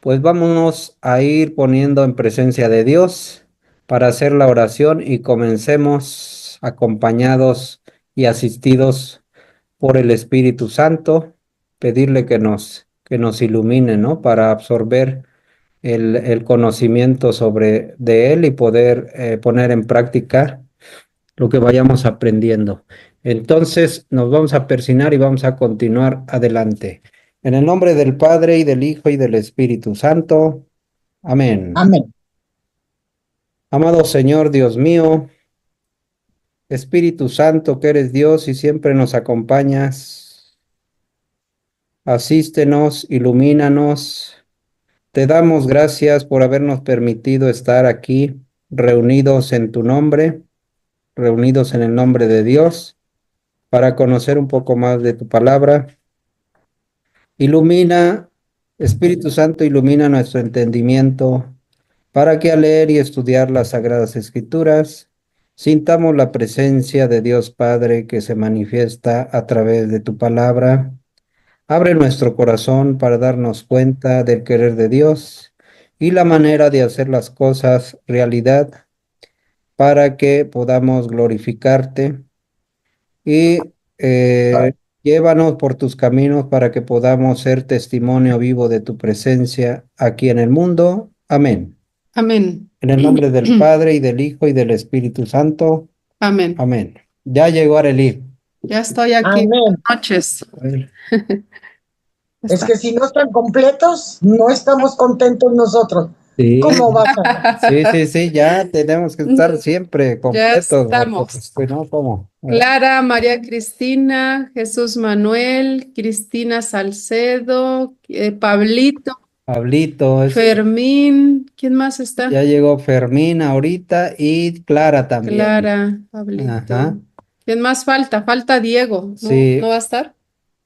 Pues vámonos a ir poniendo en presencia de Dios para hacer la oración y comencemos acompañados y asistidos por el Espíritu Santo, pedirle que nos ilumine, ¿no? Para absorber el conocimiento sobre de Él y poder poner en práctica lo que vayamos aprendiendo. Entonces nos vamos a persignar y vamos a continuar adelante. En el nombre del Padre y del Hijo y del Espíritu Santo. Amén. Amén. Amado Señor Dios mío, Espíritu Santo, que eres Dios y siempre nos acompañas, asístenos, ilumínanos. Te damos gracias por habernos permitido estar aquí reunidos en tu nombre, reunidos en el nombre de Dios, para conocer un poco más de tu palabra. Ilumina, Espíritu Santo, ilumina nuestro entendimiento para que al leer y estudiar las Sagradas Escrituras sintamos la presencia de Dios Padre que se manifiesta a través de tu palabra. Abre nuestro corazón para darnos cuenta del querer de Dios y la manera de hacer las cosas realidad para que podamos glorificarte y llévanos por tus caminos para que podamos ser testimonio vivo de tu presencia aquí en el mundo. Amén. Amén. En el nombre del Padre y del Hijo y del Espíritu Santo. Amén. Amén. Ya llegó Arely. Ya estoy aquí. Amén. Buenas noches. A ver. Es que si no están completos, no estamos contentos nosotros. Sí, ¿Cómo vas a sí, ya tenemos que estar siempre Ya completos, porque estamos. pues, si no, ¿cómo? Clara, María Cristina, Jesús Manuel, Cristina Salcedo, Pablito, Pablito, Fermín, ¿quién más está? ya llegó Fermín ahorita y Clara también. Clara, Pablito. Ajá. ¿Quién más falta? Falta Diego, ¿no? Sí. ¿No va a estar?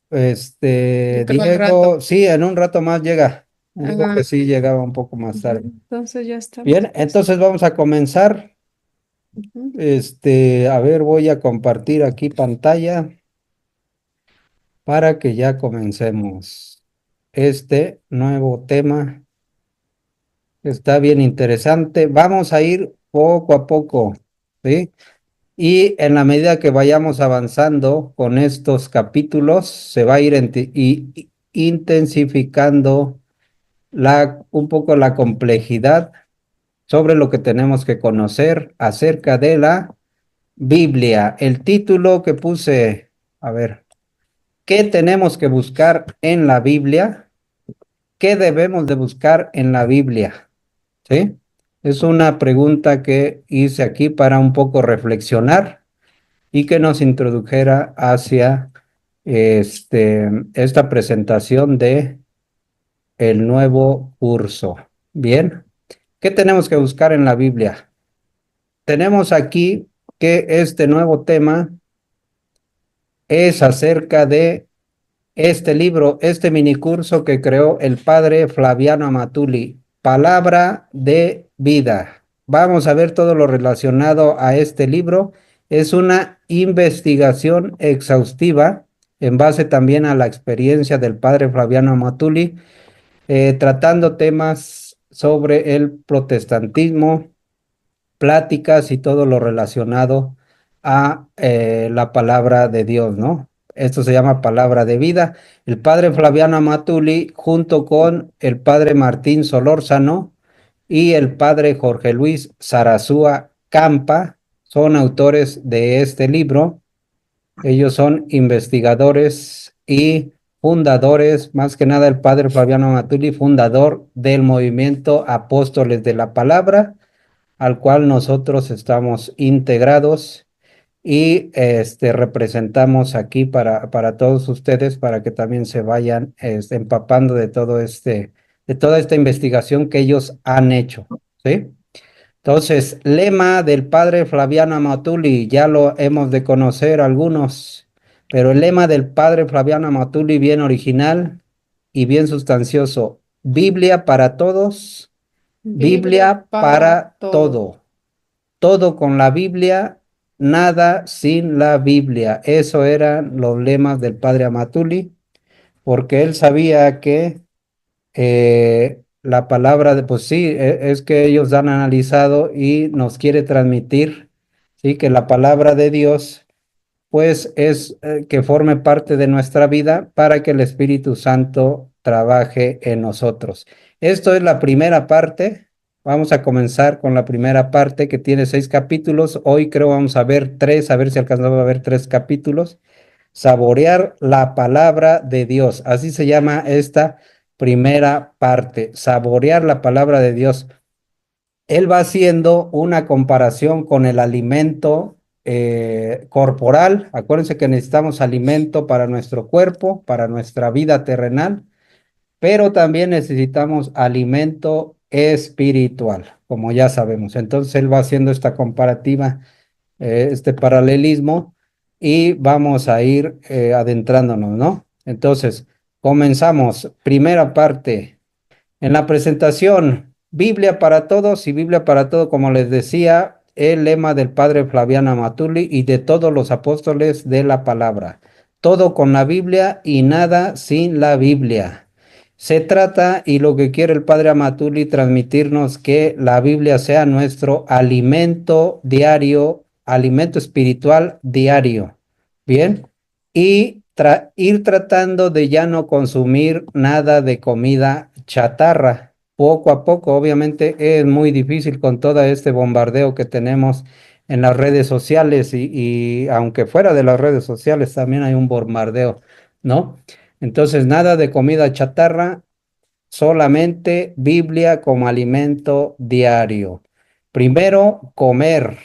Yo creo al Diego, rato. sí, en un rato más llega. Digo Ajá. que sí llegaba un poco más tarde. Entonces ya estamos. Bien, entonces vamos a comenzar. Ujú. A ver, voy a compartir aquí pantalla para que ya comencemos este nuevo tema. Está bien interesante. Vamos a ir poco a poco, ¿sí? Y en la medida que vayamos avanzando con estos capítulos, se va a ir intensificando un poco la complejidad sobre lo que tenemos que conocer acerca de la Biblia. El título que puse, a ver, ¿qué tenemos que buscar en la Biblia? ¿Qué debemos de buscar en la Biblia? ¿Sí? Es una pregunta que hice aquí para un poco reflexionar y que nos introdujera hacia esta presentación de el nuevo curso. Bien, ¿qué tenemos que buscar en la Biblia? Tenemos aquí que este nuevo tema es acerca de este libro, este minicurso que creó el padre Flaviano Amatuli, Palabra de Vida. Vamos a ver todo lo relacionado a este libro. Es una investigación exhaustiva en base también a la experiencia del padre Flaviano Amatuli, tratando temas sobre el protestantismo, pláticas y todo lo relacionado a la palabra de Dios, ¿no? Esto se llama palabra de vida. El padre Flaviano Amatuli, junto con el padre Martín Solórzano y el padre Jorge Luis Zarazúa Campa, son autores de este libro. Ellos son investigadores y fundadores, más que nada el padre Flaviano Amatuli, fundador del movimiento Apóstoles de la Palabra, al cual nosotros estamos integrados y representamos aquí para todos ustedes, para que también se vayan empapando de de toda esta investigación que ellos han hecho, ¿sí? Entonces, lema del padre Flaviano Amatuli, ya lo hemos de conocer algunos, pero el lema del padre Flaviano Amatuli, bien original y bien sustancioso: Biblia para todos, Biblia para todo. Todo con la Biblia, nada sin la Biblia. Eso eran los lemas del padre Amatuli, porque él sabía que la palabra de, pues sí, es que ellos han analizado y nos quiere transmitir, sí, que la palabra de Dios pues es que forme parte de nuestra vida para que el Espíritu Santo trabaje en nosotros. Esto es la primera parte. Vamos a comenzar con la primera parte que tiene 6 capítulos. Hoy creo vamos a ver 3, a ver si alcanzamos a ver 3 capítulos. Saborear la palabra de Dios. Así se llama esta primera parte. Saborear la palabra de Dios. Él va haciendo una comparación con el alimento corporal. Acuérdense que necesitamos alimento para nuestro cuerpo, para nuestra vida terrenal, pero también necesitamos alimento espiritual, como ya sabemos. Entonces él va haciendo esta comparativa, este paralelismo, y vamos a ir adentrándonos, ¿no? Entonces, comenzamos. Primera parte. En la presentación, Biblia para todos y Biblia para todo, como les decía, el lema del padre Flaviano Amatuli y de todos los apóstoles de la palabra. Todo con la Biblia y nada sin la Biblia. Se trata, y lo que quiere el padre Amatuli, transmitirnos que la Biblia sea nuestro alimento diario, alimento espiritual diario. Bien, y ir tratando de ya no consumir nada de comida chatarra. Poco a poco, obviamente es muy difícil con todo este bombardeo que tenemos en las redes sociales y aunque fuera de las redes sociales también hay un bombardeo, ¿no? Entonces, nada de comida chatarra, solamente Biblia como alimento diario. Primero, comer.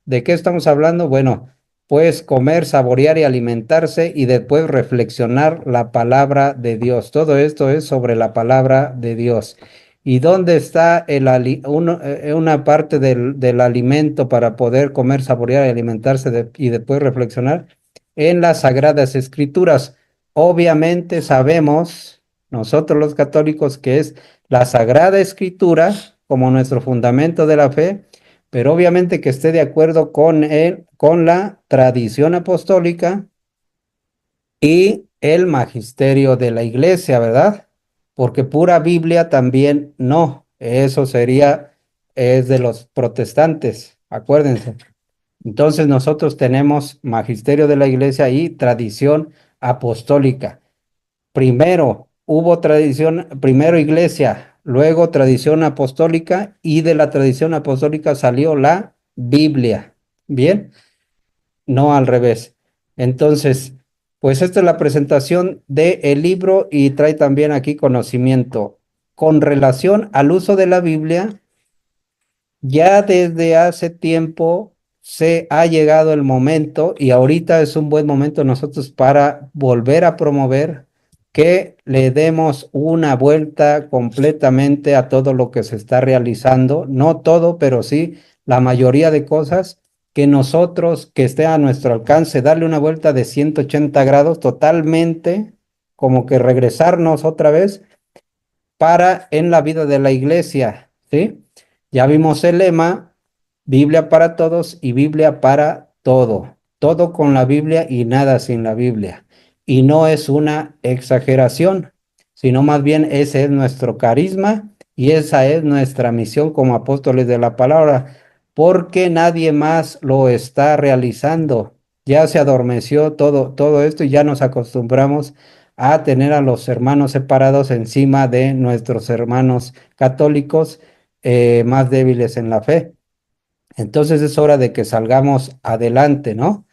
¿De qué estamos hablando? Bueno, pues comer, saborear y alimentarse y después reflexionar la palabra de Dios. Todo esto es sobre la palabra de Dios. ¿Y dónde está una parte del alimento para poder comer, saborear y alimentarse y después reflexionar? En las Sagradas Escrituras. Obviamente sabemos nosotros los católicos que es la Sagrada Escritura como nuestro fundamento de la fe, pero obviamente que esté de acuerdo con la tradición apostólica y el magisterio de la iglesia, ¿verdad? Porque pura Biblia también no, eso es de los protestantes, acuérdense. Entonces nosotros tenemos magisterio de la iglesia y tradición apostólica. Primero hubo tradición, primero iglesia, luego tradición apostólica y de la tradición apostólica salió la Biblia. Bien, no al revés. Entonces, pues esta es la presentación del libro y trae también aquí conocimiento. Con relación al uso de la Biblia, ya desde hace tiempo se ha llegado el momento y ahorita es un buen momento nosotros para volver a promover que le demos una vuelta completamente a todo lo que se está realizando, no todo, pero sí la mayoría de cosas que nosotros, que esté a nuestro alcance, darle una vuelta de 180 grados totalmente, como que regresarnos otra vez para en la vida de la iglesia, ¿sí? Ya vimos el lema, Biblia para todos y Biblia para todo. Todo con la Biblia y nada sin la Biblia. Y no es una exageración, sino más bien ese es nuestro carisma y esa es nuestra misión como apóstoles de la palabra, porque nadie más lo está realizando. Ya se adormeció todo esto y ya nos acostumbramos a tener a los hermanos separados encima de nuestros hermanos católicos más débiles en la fe. Entonces es hora de que salgamos adelante, ¿no?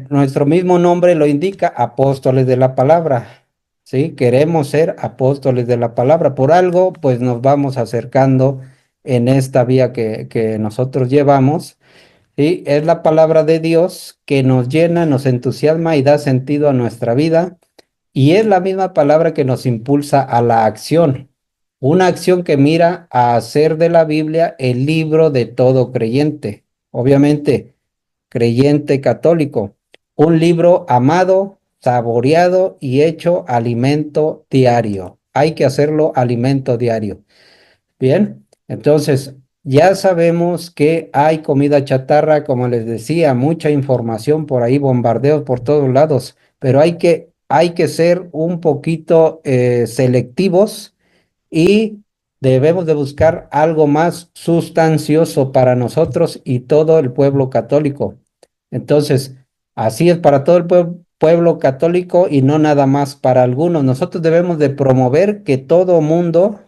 Nuestro mismo nombre lo indica, apóstoles de la palabra, ¿sí? Queremos ser apóstoles de la palabra. Por algo, pues nos vamos acercando en esta vía que nosotros llevamos, ¿sí? Es la palabra de Dios que nos llena, nos entusiasma y da sentido a nuestra vida. Y es la misma palabra que nos impulsa a la acción, una acción que mira a hacer de la Biblia el libro de todo creyente, obviamente creyente católico, un libro amado, saboreado y hecho alimento diario. Hay que hacerlo alimento diario. Bien, entonces ya sabemos que hay comida chatarra, como les decía, mucha información por ahí, bombardeos por todos lados, pero hay que ser un poquito selectivos y debemos de buscar algo más sustancioso para nosotros y todo el pueblo católico. Entonces, así es para todo el pueblo católico y no nada más para algunos. Nosotros debemos de promover que todo mundo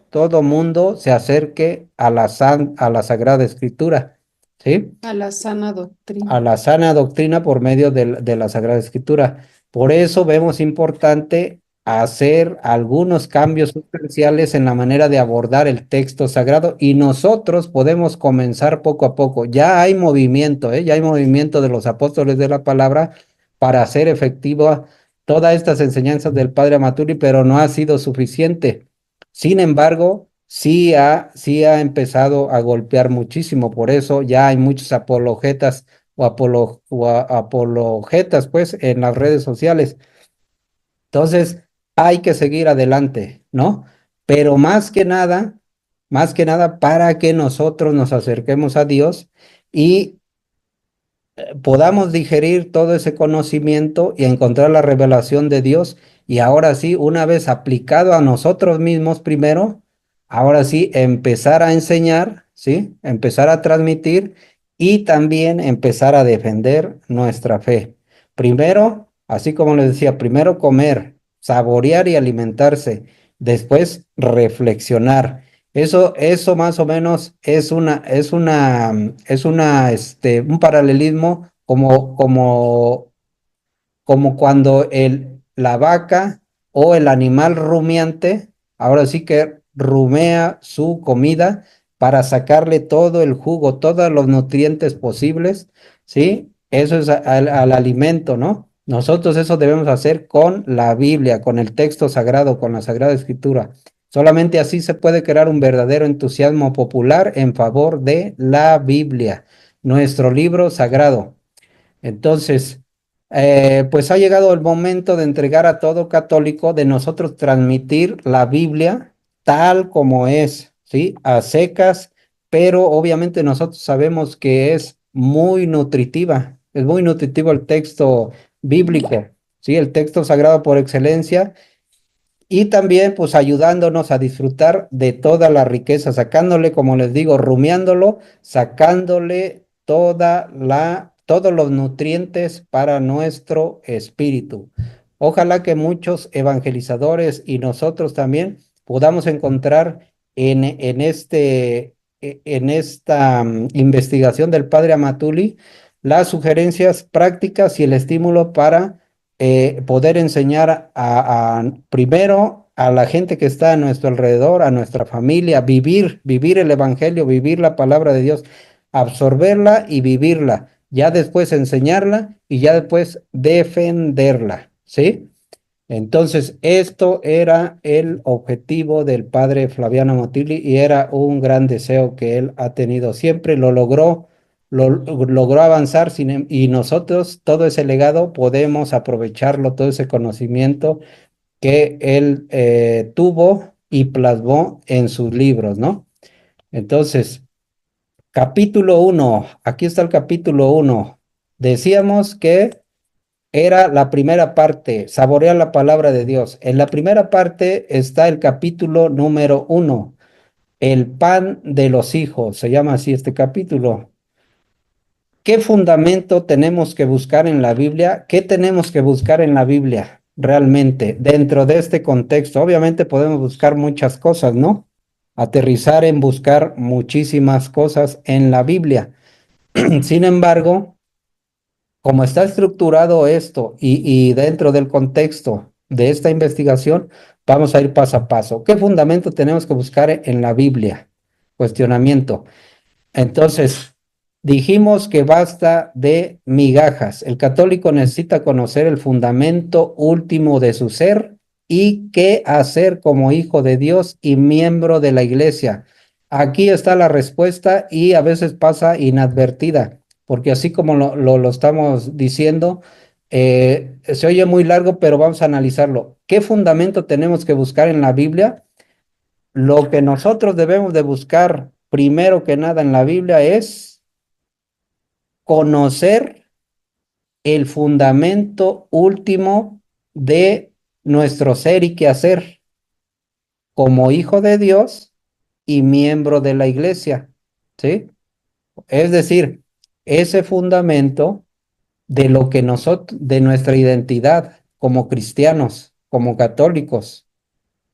se acerque a a la Sagrada Escritura, ¿sí? A la sana A doctrina. la sana doctrina por medio de la Sagrada Escritura. Por eso vemos importante hacer algunos cambios sustanciales en la manera de abordar el texto sagrado y nosotros podemos comenzar poco a poco. Ya hay movimiento, ¿eh? Ya hay movimiento de los apóstoles de la palabra para hacer efectiva todas estas enseñanzas del Padre Amaturi, pero no ha sido suficiente. Sin embargo, sí ha empezado a golpear muchísimo, por eso ya hay muchos apologetas apologetas, pues, en las redes sociales. Entonces, hay que seguir adelante, ¿no? Pero más que nada para que nosotros nos acerquemos a Dios y podamos digerir todo ese conocimiento y encontrar la revelación de Dios. Y ahora sí, una vez aplicado a nosotros mismos primero, ahora sí, empezar a enseñar, ¿sí? Empezar a transmitir y también empezar a defender nuestra fe. Primero, así como les decía, primero comer, saborear y alimentarse, después reflexionar. Eso más o menos un paralelismo como cuando la vaca o el animal rumiante, ahora sí que rumea su comida para sacarle todo el jugo, todos los nutrientes posibles, ¿sí? Eso es al alimento, ¿no? Nosotros eso debemos hacer con la Biblia, con el texto sagrado, con la Sagrada Escritura. Solamente así se puede crear un verdadero entusiasmo popular en favor de la Biblia, nuestro libro sagrado. Entonces, pues ha llegado el momento de entregar a todo católico, de nosotros transmitir la Biblia tal como es, ¿sí? A secas, pero obviamente nosotros sabemos que es muy nutritivo el texto bíblico, ¿sí? El texto sagrado por excelencia y también pues ayudándonos a disfrutar de toda la riqueza, sacándole, como les digo, rumiándolo, sacándole todos los nutrientes para nuestro espíritu. Ojalá que muchos evangelizadores y nosotros también podamos encontrar en esta investigación del Padre Amatuli las sugerencias prácticas y el estímulo para poder enseñar primero a la gente que está a nuestro alrededor, a nuestra familia, vivir el evangelio, vivir la palabra de Dios, absorberla y vivirla, ya después enseñarla y ya después defenderla, ¿sí? Entonces, esto era el objetivo del padre Flaviano Motilli y era un gran deseo que él ha tenido siempre, logró avanzar y nosotros todo ese legado podemos aprovecharlo, todo ese conocimiento que él tuvo y plasmó en sus libros, ¿no? Entonces, capítulo 1, aquí está el capítulo 1. Decíamos que era la primera parte, saborear la palabra de Dios. En la primera parte está el capítulo número 1, el pan de los hijos, se llama así este capítulo. ¿Qué fundamento tenemos que buscar en la Biblia? ¿Qué tenemos que buscar en la Biblia realmente dentro de este contexto? Obviamente podemos buscar muchas cosas, ¿no? Aterrizar en buscar muchísimas cosas en la Biblia. Sin embargo, como está estructurado esto y dentro del contexto de esta investigación, vamos a ir paso a paso. ¿Qué fundamento tenemos que buscar en la Biblia? Cuestionamiento. Entonces, dijimos que basta de migajas. El católico necesita conocer el fundamento último de su ser y qué hacer como hijo de Dios y miembro de la iglesia. Aquí está la respuesta y a veces pasa inadvertida, porque así como lo estamos diciendo, se oye muy largo, pero vamos a analizarlo. ¿Qué fundamento tenemos que buscar en la Biblia? Lo que nosotros debemos de buscar primero que nada en la Biblia es conocer el fundamento último de nuestro ser y qué hacer. como hijo de Dios y miembro de la iglesia, ¿sí? Es decir, ese fundamento de lo que nosotros, de nuestra identidad como cristianos, como católicos,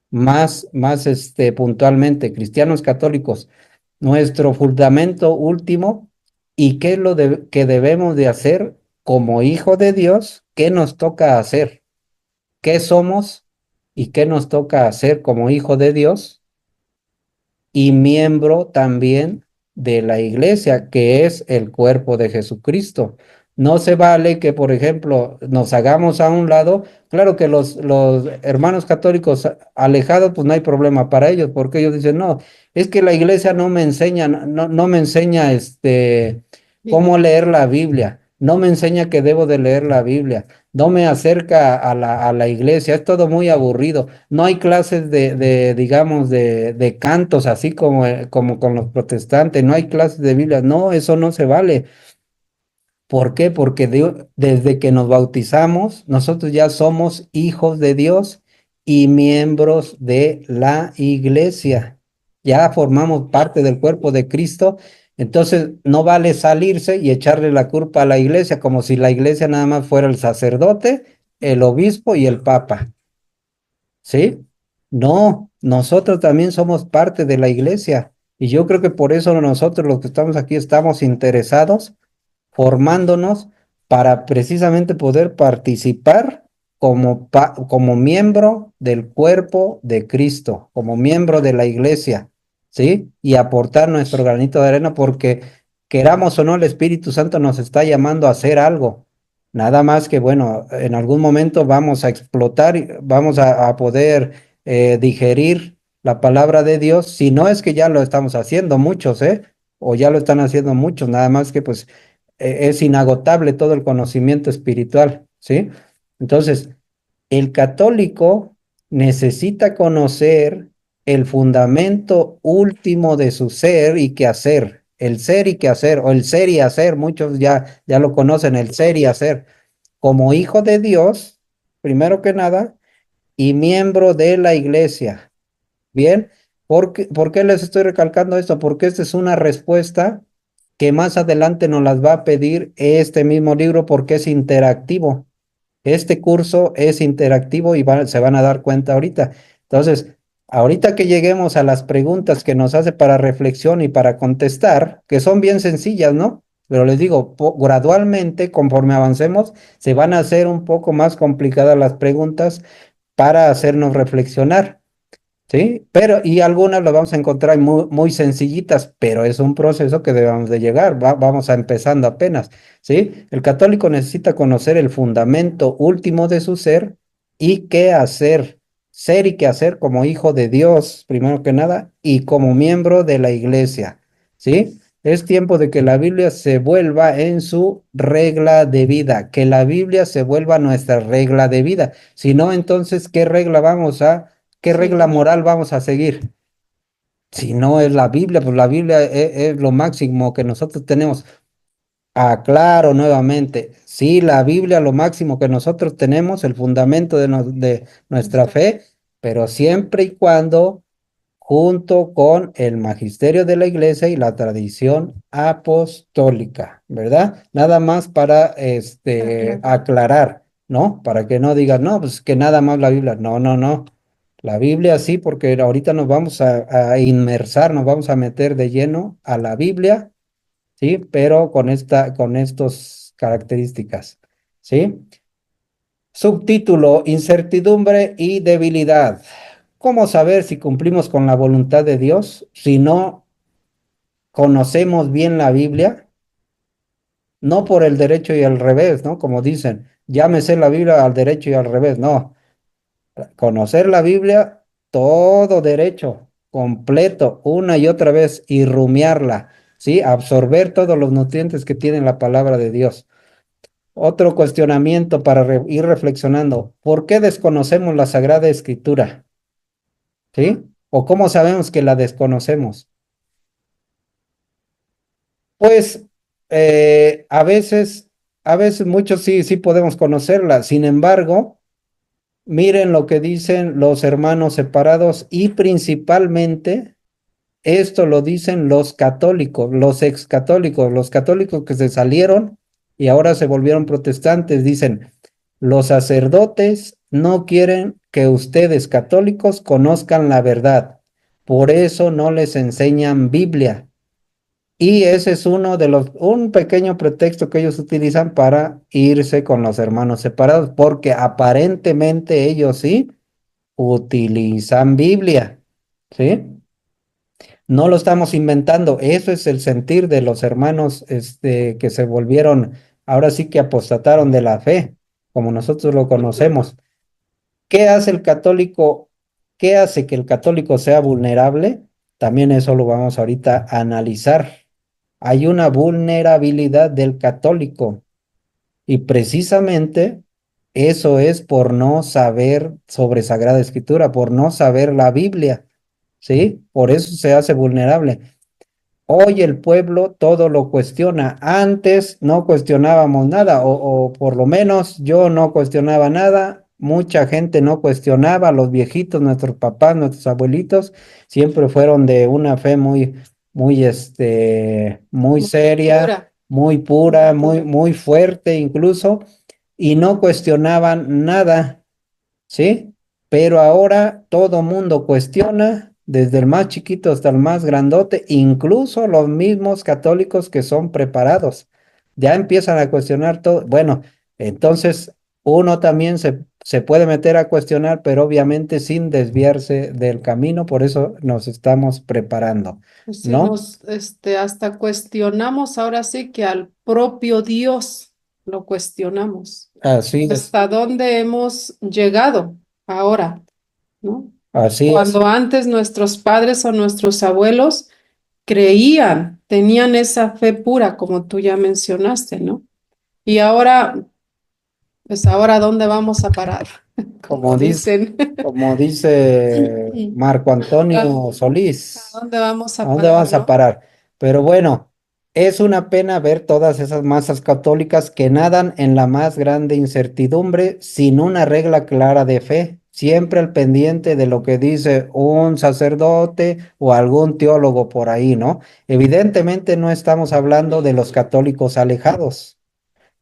puntualmente, cristianos católicos, nuestro fundamento último y qué es que debemos de hacer como hijo de Dios, qué nos toca hacer, qué somos y qué nos toca hacer como hijo de Dios y miembro también de la iglesia, que es el cuerpo de Jesucristo. No se vale que, por ejemplo, nos hagamos a un lado. Claro que los hermanos católicos alejados, pues no hay problema para ellos, porque ellos dicen, no, es que la iglesia no me enseña, no me enseña cómo leer la Biblia, no me enseña que debo de leer la Biblia, no me acerca a la iglesia, es todo muy aburrido. No hay clases digamos, de cantos, así como con los protestantes, no hay clases de Biblia, no, eso no se vale. ¿Por qué? Porque desde que nos bautizamos, nosotros ya somos hijos de Dios y miembros de la iglesia. Ya formamos parte del cuerpo de Cristo. Entonces, no vale salirse y echarle la culpa a la iglesia, como si la iglesia nada más fuera el sacerdote, el obispo y el papa. ¿Sí? No, nosotros también somos parte de la iglesia. Y yo creo que por eso nosotros los que estamos aquí estamos interesados formándonos para precisamente poder participar como miembro del cuerpo de Cristo, como miembro de la iglesia, ¿sí? Y aportar nuestro granito de arena porque queramos o no, el Espíritu Santo nos está llamando a hacer algo. Nada más que, bueno, en algún momento vamos a explotar, vamos a poder digerir la palabra de Dios, si no es que ya lo estamos haciendo muchos, ¿eh? O ya lo están haciendo muchos, nada más que pues es inagotable todo el conocimiento espiritual, ¿sí? Entonces, el católico necesita conocer el fundamento último de su ser y qué hacer, el ser y qué hacer, o el ser y hacer, muchos ya lo conocen, el ser y hacer, como hijo de Dios, primero que nada, y miembro de la iglesia. Bien, ¿por qué les estoy recalcando esto? Porque esta es una respuesta que más adelante nos las va a pedir este mismo libro porque es interactivo. Este curso es interactivo y se van a dar cuenta ahorita. Entonces, ahorita que lleguemos a las preguntas que nos hace para reflexión y para contestar, que son bien sencillas, ¿no? Pero les digo, gradualmente, conforme avancemos, se van a hacer un poco más complicadas las preguntas para hacernos reflexionar. ¿Sí? Pero, y algunas las vamos a encontrar muy, muy sencillitas, pero es un proceso que debemos de llegar, vamos a empezando apenas, ¿sí? El católico necesita conocer el fundamento último de su ser y qué hacer, ser y qué hacer como hijo de Dios, primero que nada, y como miembro de la iglesia, ¿sí? Es tiempo de que la Biblia se vuelva en su regla de vida, que la Biblia se vuelva nuestra regla de vida. Si no, entonces, ¿qué regla vamos a ¿qué regla Seguir. moral vamos a seguir? Si no es la Biblia, pues la Biblia es lo máximo que nosotros tenemos. Aclaro nuevamente, sí, la Biblia lo máximo que nosotros tenemos, el fundamento de nuestra fe, pero siempre y cuando junto con el magisterio de la iglesia y la tradición apostólica, ¿verdad? Nada más para Aclarar. aclarar, ¿no? Para que no digan, no, pues que nada más la Biblia. No, no, no. La Biblia sí, porque ahorita nos vamos a inmersar, nos vamos a meter de lleno a la Biblia, ¿sí? Pero con estas características, ¿sí? Subtítulo, incertidumbre y debilidad. ¿Cómo saber si cumplimos con la voluntad de Dios si no conocemos bien la Biblia? No por el derecho y al revés, ¿no? Como dicen, llámese la Biblia al derecho y al revés. No, conocer la Biblia todo derecho, completo, una y otra vez y rumiarla, ¿sí? Absorber todos los nutrientes que tiene la palabra de Dios. Otro cuestionamiento para ir reflexionando. ¿Por qué desconocemos la Sagrada Escritura? ¿Sí? ¿O cómo sabemos que la desconocemos? Pues a veces muchos sí podemos conocerla. Sin embargo, Miren lo que dicen los hermanos separados y principalmente esto lo dicen los católicos, los excatólicos, los católicos que se salieron y ahora se volvieron protestantes. Dicen, los sacerdotes no quieren que ustedes católicos conozcan la verdad, por eso no les enseñan Biblia. Y ese es un pequeño pretexto que ellos utilizan para irse con los hermanos separados, porque aparentemente ellos sí utilizan Biblia, ¿sí? No lo estamos inventando, eso es el sentir de los hermanos, que se volvieron, ahora sí que apostataron de la fe, como nosotros lo conocemos. ¿Qué hace el católico? ¿Qué hace que el católico sea vulnerable? También eso lo vamos ahorita a analizar. Hay una vulnerabilidad del católico y precisamente eso es por no saber sobre Sagrada Escritura, por no saber la Biblia, ¿sí? Por eso se hace vulnerable. Hoy el pueblo todo lo cuestiona. Antes no cuestionábamos nada, o por lo menos yo no cuestionaba nada. Mucha gente no cuestionaba. Los viejitos, nuestros papás, nuestros abuelitos, siempre fueron de una fe muy Muy seria, pura, muy muy pura, pura. muy fuerte incluso, y no cuestionaban nada. ¿Sí? Pero ahora todo mundo cuestiona, desde el más chiquito hasta el más grandote, incluso los mismos católicos que son preparados. Ya empiezan a cuestionar todo. Bueno, entonces uno también se puede meter a cuestionar, pero obviamente sin desviarse del camino, por eso nos estamos preparando, Pues sí, ¿no? hasta cuestionamos ahora sí que al propio Dios lo cuestionamos. Así es, ¿Hasta dónde hemos llegado ahora, ¿no? así es. Cuando antes nuestros padres o nuestros abuelos creían, tenían esa fe pura, como tú ya mencionaste, ¿no? Y ahora, pues ahora, ¿dónde vamos a parar? Como Como dice, dicen. como dice Marco ¿A Antonio a Solís. dónde vamos ¿A a dónde parar, vamos a no? parar? Pero bueno, es una pena ver todas esas masas católicas que nadan en la más grande incertidumbre sin una regla clara de fe, siempre al pendiente de lo que dice un sacerdote o algún teólogo por ahí, ¿no? Evidentemente no estamos hablando de los católicos alejados.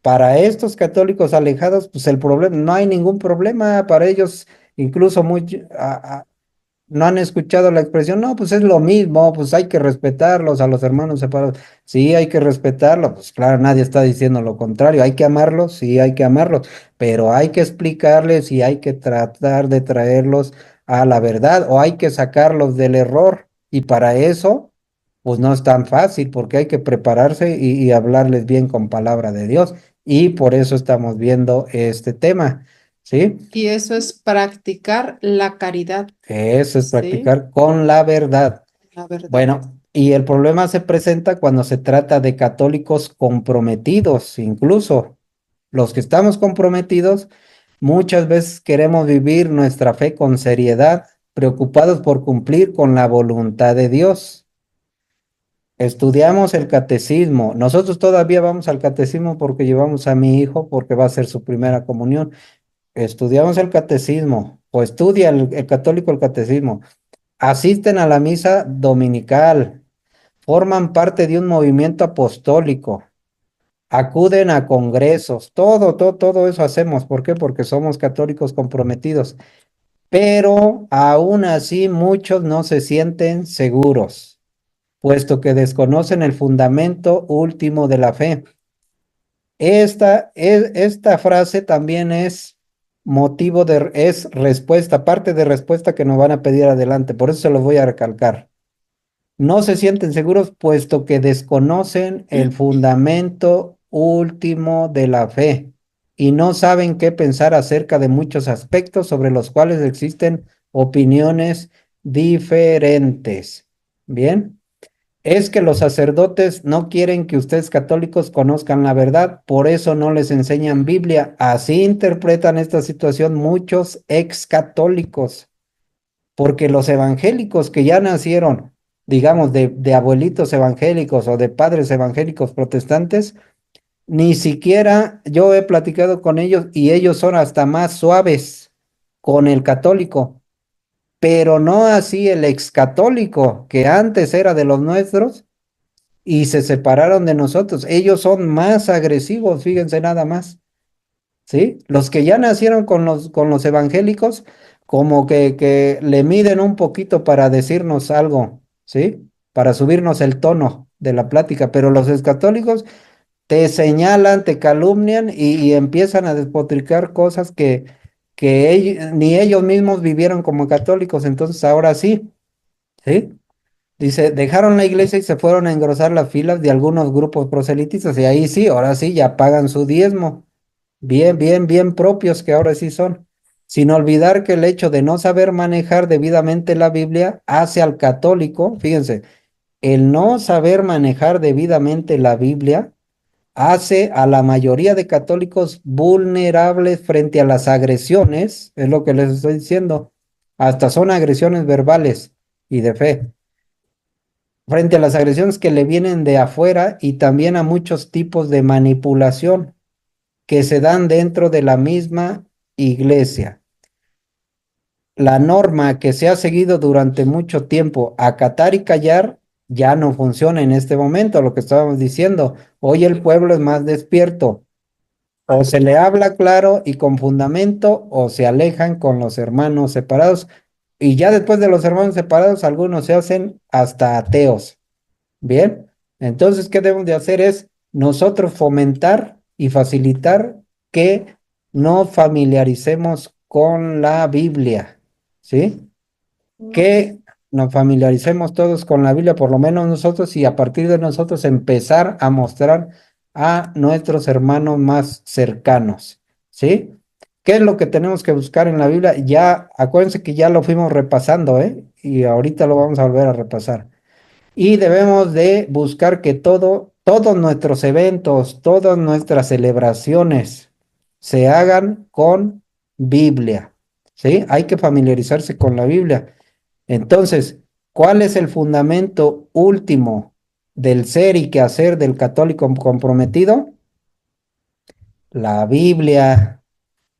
Para estos católicos alejados, pues el problema, no hay ningún problema para ellos, incluso no han escuchado la expresión, no, pues es lo mismo, pues hay que respetarlos a los hermanos separados. Sí, hay que respetarlos, pues claro, nadie está diciendo lo contrario, hay que amarlos, sí, hay que amarlos, pero hay que explicarles y hay que tratar de traerlos a la verdad o hay que sacarlos del error. Y para eso, pues no es tan fácil, porque hay que prepararse y hablarles bien con palabra de Dios. Y por eso estamos viendo este tema, ¿sí? Y eso es practicar la caridad, Eso es ¿sí? practicar con la verdad. La verdad. Bueno, y el problema se presenta cuando se trata de católicos comprometidos, incluso los que estamos comprometidos, muchas veces queremos vivir nuestra fe con seriedad, preocupados por cumplir con la voluntad de Dios. Estudiamos el catecismo. Nosotros todavía vamos al catecismo porque llevamos a mi hijo porque va a ser su primera comunión. Estudiamos el catecismo o estudia el católico el catecismo. Asisten a la misa dominical, forman parte de un movimiento apostólico, acuden a congresos, todo eso hacemos. ¿Por qué? Porque somos católicos comprometidos. Pero aún así muchos no se sienten seguros, puesto que desconocen el fundamento último de la fe. Esta frase también es respuesta, parte de respuesta que nos van a pedir adelante, por eso se los voy a recalcar. No se sienten seguros puesto que desconocen el fundamento último de la fe y no saben qué pensar acerca de muchos aspectos sobre los cuales existen opiniones diferentes. Bien, es que los sacerdotes no quieren que ustedes católicos conozcan la verdad, por eso no les enseñan Biblia. Así interpretan esta situación muchos ex católicos, porque los evangélicos que ya nacieron, digamos, de abuelitos evangélicos o de padres evangélicos protestantes, ni siquiera yo he platicado con ellos y ellos son hasta más suaves. con el católico, pero no así el excatólico, que antes era de los nuestros y se separaron de nosotros. Ellos son más agresivos, fíjense nada más, ¿sí? Los que ya nacieron con los evangélicos, como que le miden un poquito para decirnos algo, ¿sí? Para subirnos el tono de la plática, pero los excatólicos te señalan, te calumnian y empiezan a despotricar cosas que ni ellos mismos vivieron como católicos, entonces ahora sí, ¿sí? Dice, dejaron la iglesia y se fueron a engrosar las filas de algunos grupos proselitistas y ahí sí, ahora sí, ya pagan su diezmo. Bien, bien, bien propios que ahora sí son. Sin olvidar que el hecho de no saber manejar debidamente la Biblia hace al católico, fíjense, el no saber manejar debidamente la Biblia hace a la mayoría de católicos vulnerables frente a las agresiones, es lo que les estoy diciendo, hasta son agresiones verbales y de fe, frente a las agresiones que le vienen de afuera y también a muchos tipos de manipulación que se dan dentro de la misma iglesia. La norma que se ha seguido durante mucho tiempo, acatar y callar, ya no funciona en este momento, lo que estábamos diciendo. Hoy el pueblo es más despierto. O se le habla claro y con fundamento, o se alejan con los hermanos separados. Y ya después de los hermanos separados, algunos se hacen hasta ateos. Bien, entonces, ¿qué debemos de hacer? Es nosotros fomentar y facilitar que nos familiaricemos con la Biblia, ¿sí? Que nos familiaricemos todos con la Biblia, por lo menos nosotros, y a partir de nosotros empezar a mostrar a nuestros hermanos más cercanos, ¿sí? ¿Qué es lo que tenemos que buscar en la Biblia? Ya, acuérdense que ya lo fuimos repasando, ¿eh? Y ahorita lo vamos a volver a repasar. Y debemos de buscar que todos nuestros eventos, todas nuestras celebraciones se hagan con Biblia, ¿sí? Hay que familiarizarse con la Biblia. Entonces, ¿cuál es el fundamento último del ser y quehacer del católico comprometido? La Biblia.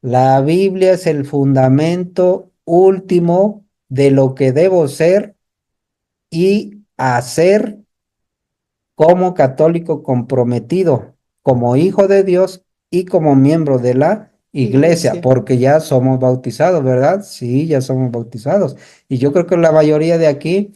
La Biblia es el fundamento último de lo que debo ser y hacer como católico comprometido, como hijo de Dios y como miembro de la iglesia, porque ya somos bautizados, ¿verdad? Sí, ya somos bautizados. Y yo creo que la mayoría de aquí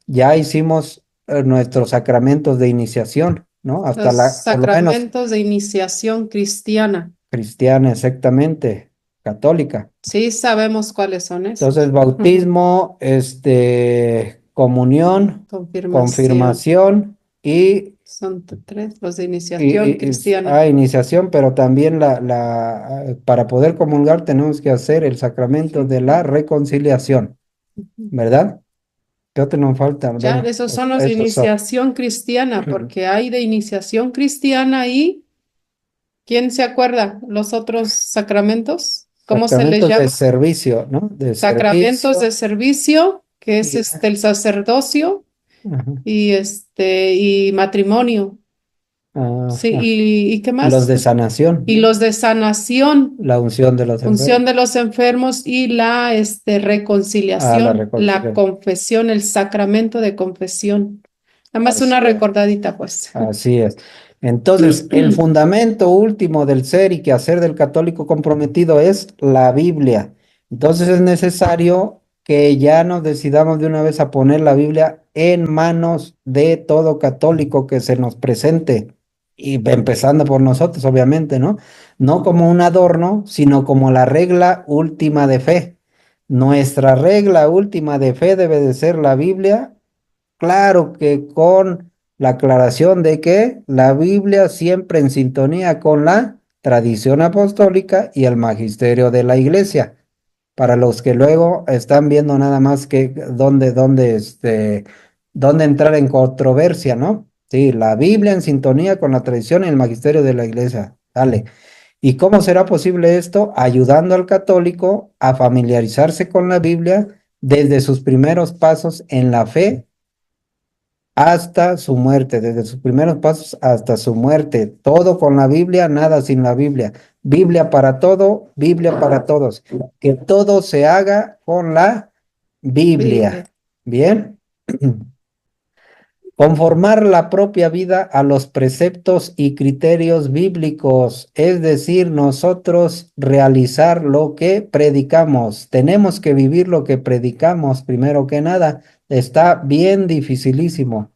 ya hicimos nuestros sacramentos de iniciación, ¿no? Hasta Los por lo menos sacramentos de iniciación cristiana. cristiana, exactamente, católica. Sí, sabemos cuáles son esos. Entonces, bautismo, comunión, Confirmación. confirmación y Son tres, los de iniciación cristiana. hay iniciación, pero también para poder comulgar tenemos que hacer el sacramento de la reconciliación, ¿verdad? ¿Qué otro nos falta? Ya, Bueno, esos son los de estos son. iniciación cristiana, porque hay de iniciación cristiana y ¿quién se acuerda? Los otros sacramentos, ¿cómo se les Sacramentos de llama? servicio, ¿no? De Sacramentos servicio. de servicio, que es Y, el sacerdocio ajá, y matrimonio. Sí, ajá. ¿y qué Los más? de sanación, Y los de sanación, la unción de los unción enfermos. de los enfermos y la La reconciliación, la reconciliación. confesión, el sacramento de confesión. Nada más una Así es. recordadita, pues. Así es. Entonces, el fundamento último del ser y quehacer del católico comprometido es la Biblia. Entonces es necesario que ya nos decidamos de una vez a poner la Biblia en manos de todo católico que se nos presente, y empezando por nosotros, obviamente, ¿no? No como un adorno, sino como la regla última de fe. Nuestra regla última de fe debe de ser la Biblia. Claro que con la aclaración de que la Biblia siempre en sintonía con la tradición apostólica y el magisterio de la iglesia. Para los que luego están viendo nada más que dónde entrar en controversia, ¿no? Sí, la Biblia en sintonía con la tradición y el magisterio de la iglesia. Dale. ¿Y cómo será posible esto? Ayudando al católico a familiarizarse con la Biblia desde sus primeros pasos en la fe hasta su muerte, desde sus primeros pasos hasta su muerte. Todo con la Biblia, nada sin la Biblia. Biblia para todo, Biblia para todos. Que todo se haga con la Biblia. Biblia. ¿Bien? Conformar la propia vida a los preceptos y criterios bíblicos, es decir, nosotros realizar lo que predicamos. Tenemos que vivir lo que predicamos, primero que nada. Está bien dificilísimo,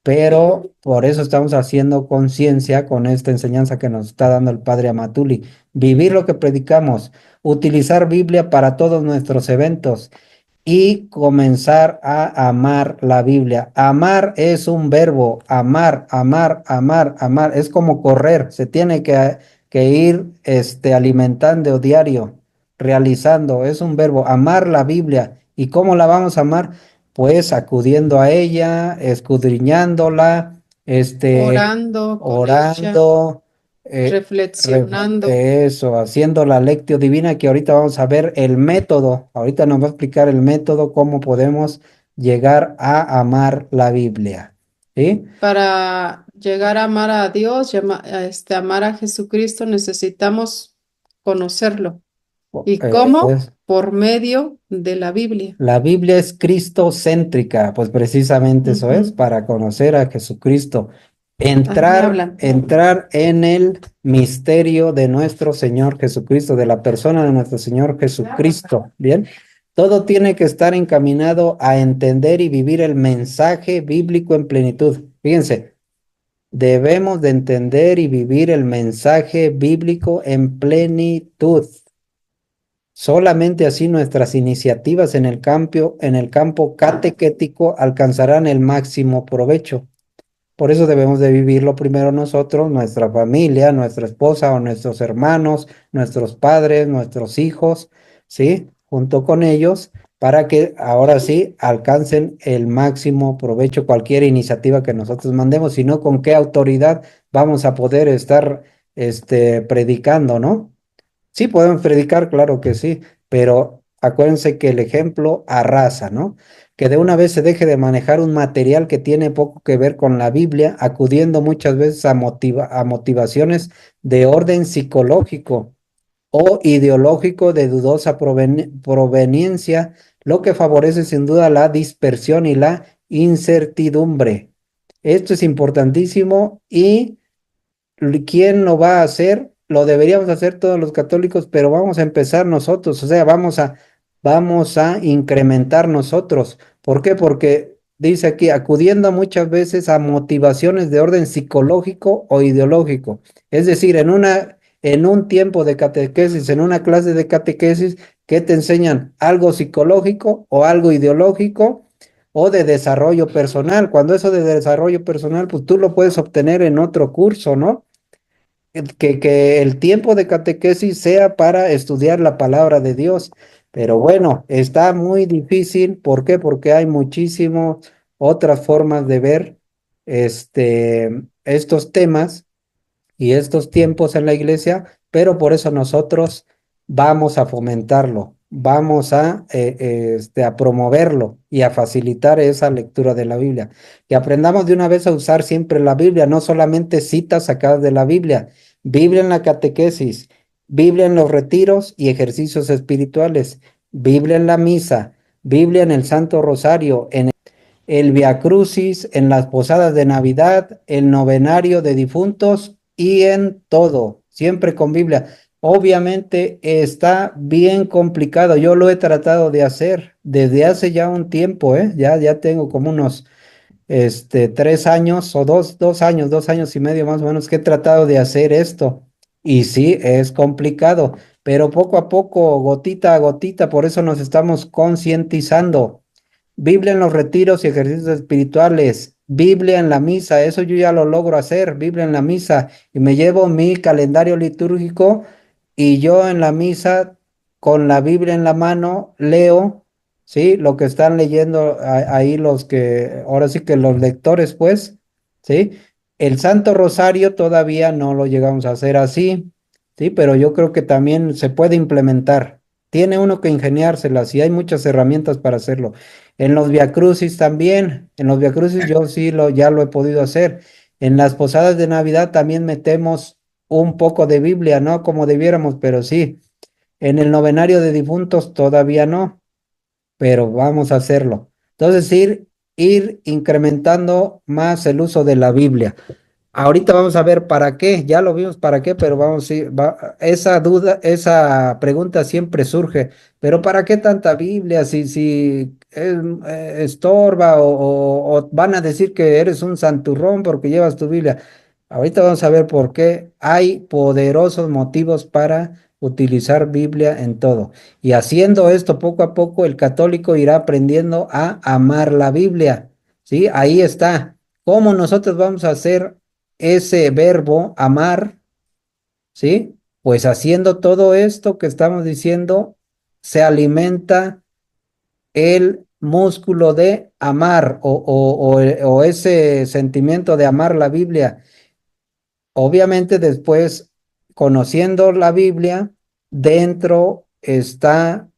pero por eso estamos haciendo conciencia con esta enseñanza que nos está dando el Padre Amatuli. Vivir lo que predicamos, utilizar Biblia para todos nuestros eventos y comenzar a amar la Biblia. Amar es un verbo, amar, amar, amar, amar. Es como correr, se tiene que ir alimentando diario, realizando. Es un verbo, amar la Biblia. ¿Y cómo la vamos a amar? Pues acudiendo a ella, escudriñándola, Orando con ella, orando, reflexionando eso, haciendo la lectio divina, que ahorita vamos a ver el método. Ahorita nos va a explicar el método, cómo podemos llegar a amar la Biblia. ¿Sí? para llegar a amar a Dios, amar a Jesucristo, necesitamos conocerlo. ¿Y cómo? Es Por medio de la Biblia. La Biblia es cristocéntrica, pues precisamente eso es, Ujú. para conocer a Jesucristo, Así entrar, hablan. entrar en el misterio de nuestro Señor Jesucristo, de la persona de nuestro Señor Jesucristo, ¿bien? Todo tiene que estar encaminado a entender y vivir el mensaje bíblico en plenitud. Fíjense, debemos de entender y vivir el mensaje bíblico en plenitud. Solamente así nuestras iniciativas en el campo catequético alcanzarán el máximo provecho. Por eso debemos de vivirlo primero nosotros, nuestra familia, nuestra esposa o nuestros hermanos, nuestros padres, nuestros hijos, ¿sí? Junto con ellos, para que ahora sí alcancen el máximo provecho cualquier iniciativa que nosotros mandemos, sino con qué autoridad vamos a poder estar predicando, ¿no? Sí, podemos predicar, claro que sí, pero acuérdense que el ejemplo arrasa, ¿no? Que de una vez se deje de manejar un material que tiene poco que ver con la Biblia, acudiendo muchas veces a motivaciones de orden psicológico o ideológico de dudosa proveniencia, lo que favorece sin duda la dispersión y la incertidumbre. Esto es importantísimo y ¿quién lo va a hacer? Lo deberíamos hacer todos los católicos, pero vamos a empezar nosotros, o sea, vamos a incrementar nosotros. ¿Por qué? Porque dice aquí, acudiendo muchas veces a motivaciones de orden psicológico o ideológico. Es decir, en un tiempo de catequesis, en una clase de catequesis, ¿qué te enseñan? ¿Algo psicológico o algo ideológico? O de desarrollo personal. Cuando eso de desarrollo personal, pues tú lo puedes obtener en otro curso, ¿no? Que el tiempo de catequesis sea para estudiar la palabra de Dios. Pero bueno, está muy difícil. ¿Por qué? Porque hay muchísimas otras formas de ver estos temas y estos tiempos en la iglesia, pero por eso nosotros vamos a fomentarlo, vamos a promoverlo y a facilitar esa lectura de la Biblia. Que aprendamos de una vez a usar siempre la Biblia, no solamente citas sacadas de la Biblia, Biblia en la catequesis, Biblia en los retiros y ejercicios espirituales, Biblia en la misa, Biblia en el Santo Rosario, en el Via Crucis, en las posadas de Navidad, el novenario de difuntos y en todo, siempre con Biblia. Obviamente está bien complicado. Yo lo he tratado de hacer desde hace ya un tiempo, ¿eh? Ya tengo como unos 3 años o dos años y medio más o menos que he tratado de hacer esto. Y sí, es complicado, pero poco a poco, gotita a gotita, por eso nos estamos concientizando. Biblia en los retiros y ejercicios espirituales, Biblia en la misa, eso yo ya lo logro hacer, Biblia en la misa, y me llevo mi calendario litúrgico y yo en la misa con la Biblia en la mano leo, ¿sí? Lo que están leyendo ahí los que, ahora sí que los lectores, pues, ¿sí? El Santo Rosario todavía no lo llegamos a hacer así, ¿sí? Pero yo creo que también se puede implementar. Tiene uno que ingeniárselas y hay muchas herramientas para hacerlo. En los viacrucis también, en los viacrucis yo sí ya lo he podido hacer. En las posadas de Navidad también metemos un poco de Biblia, no como debiéramos, pero sí. En el novenario de difuntos todavía no, pero vamos a hacerlo. Entonces, ir incrementando más el uso de la Biblia. Ahorita vamos a ver para qué, ya lo vimos para qué, pero vamos, sí, esa duda, esa pregunta siempre surge, pero ¿para qué tanta Biblia? Si estorba o van a decir que eres un santurrón porque llevas tu Biblia. Ahorita vamos a ver por qué hay poderosos motivos para utilizar Biblia en todo. Y haciendo esto poco a poco, el católico irá aprendiendo a amar la Biblia. ¿Sí? Ahí está. ¿Cómo nosotros vamos a hacer ese verbo amar? ¿Sí? Pues haciendo todo esto que estamos diciendo, se alimenta el músculo de amar o ese sentimiento de amar la Biblia. Obviamente después, conociendo la Biblia, dentro está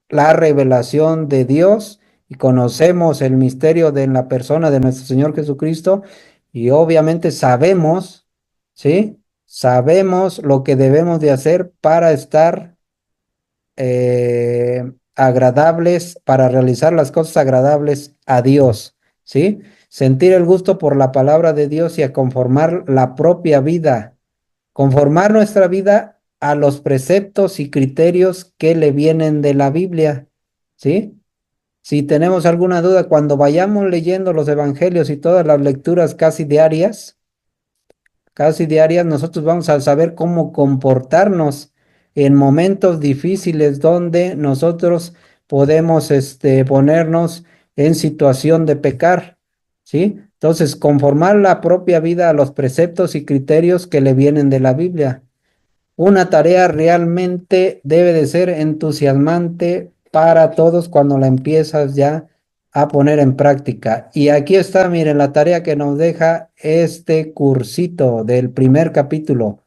la revelación de Dios y conocemos el misterio de la persona de nuestro Señor Jesucristo y obviamente sabemos, ¿sí? Sabemos lo que debemos de hacer para estar agradables, para realizar las cosas agradables a Dios, ¿sí? Sentir el gusto por la palabra de Dios y a conformar la propia vida, conformar nuestra vida a los preceptos y criterios que le vienen de la Biblia, ¿sí? Si tenemos alguna duda, cuando vayamos leyendo los evangelios y todas las lecturas casi diarias, nosotros vamos a saber cómo comportarnos en momentos difíciles donde nosotros podemos ponernos en situación de pecar, ¿sí? Entonces, conformar la propia vida a los preceptos y criterios que le vienen de la Biblia. Una tarea realmente debe de ser entusiasmante para todos cuando la empiezas ya a poner en práctica. Y aquí está, miren, la tarea que nos deja este cursito del primer capítulo.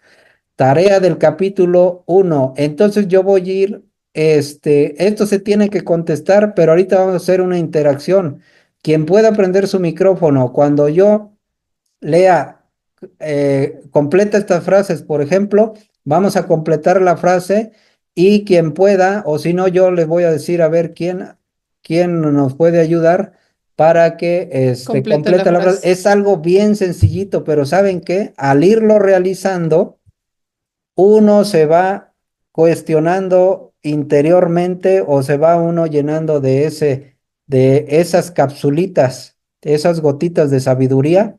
Tarea del capítulo 1. Entonces yo voy a ir, esto se tiene que contestar, pero ahorita vamos a hacer una interacción. Quien pueda prender su micrófono, cuando yo lea, completa estas frases, por ejemplo, vamos a completar la frase y quien pueda, o si no, yo les voy a decir a ver quién nos puede ayudar para que Complete la complete la frase. frase. Es algo bien sencillito, pero ¿saben qué? Al irlo realizando, uno se va cuestionando interiormente o se va uno llenando de esas capsulitas, de esas gotitas de sabiduría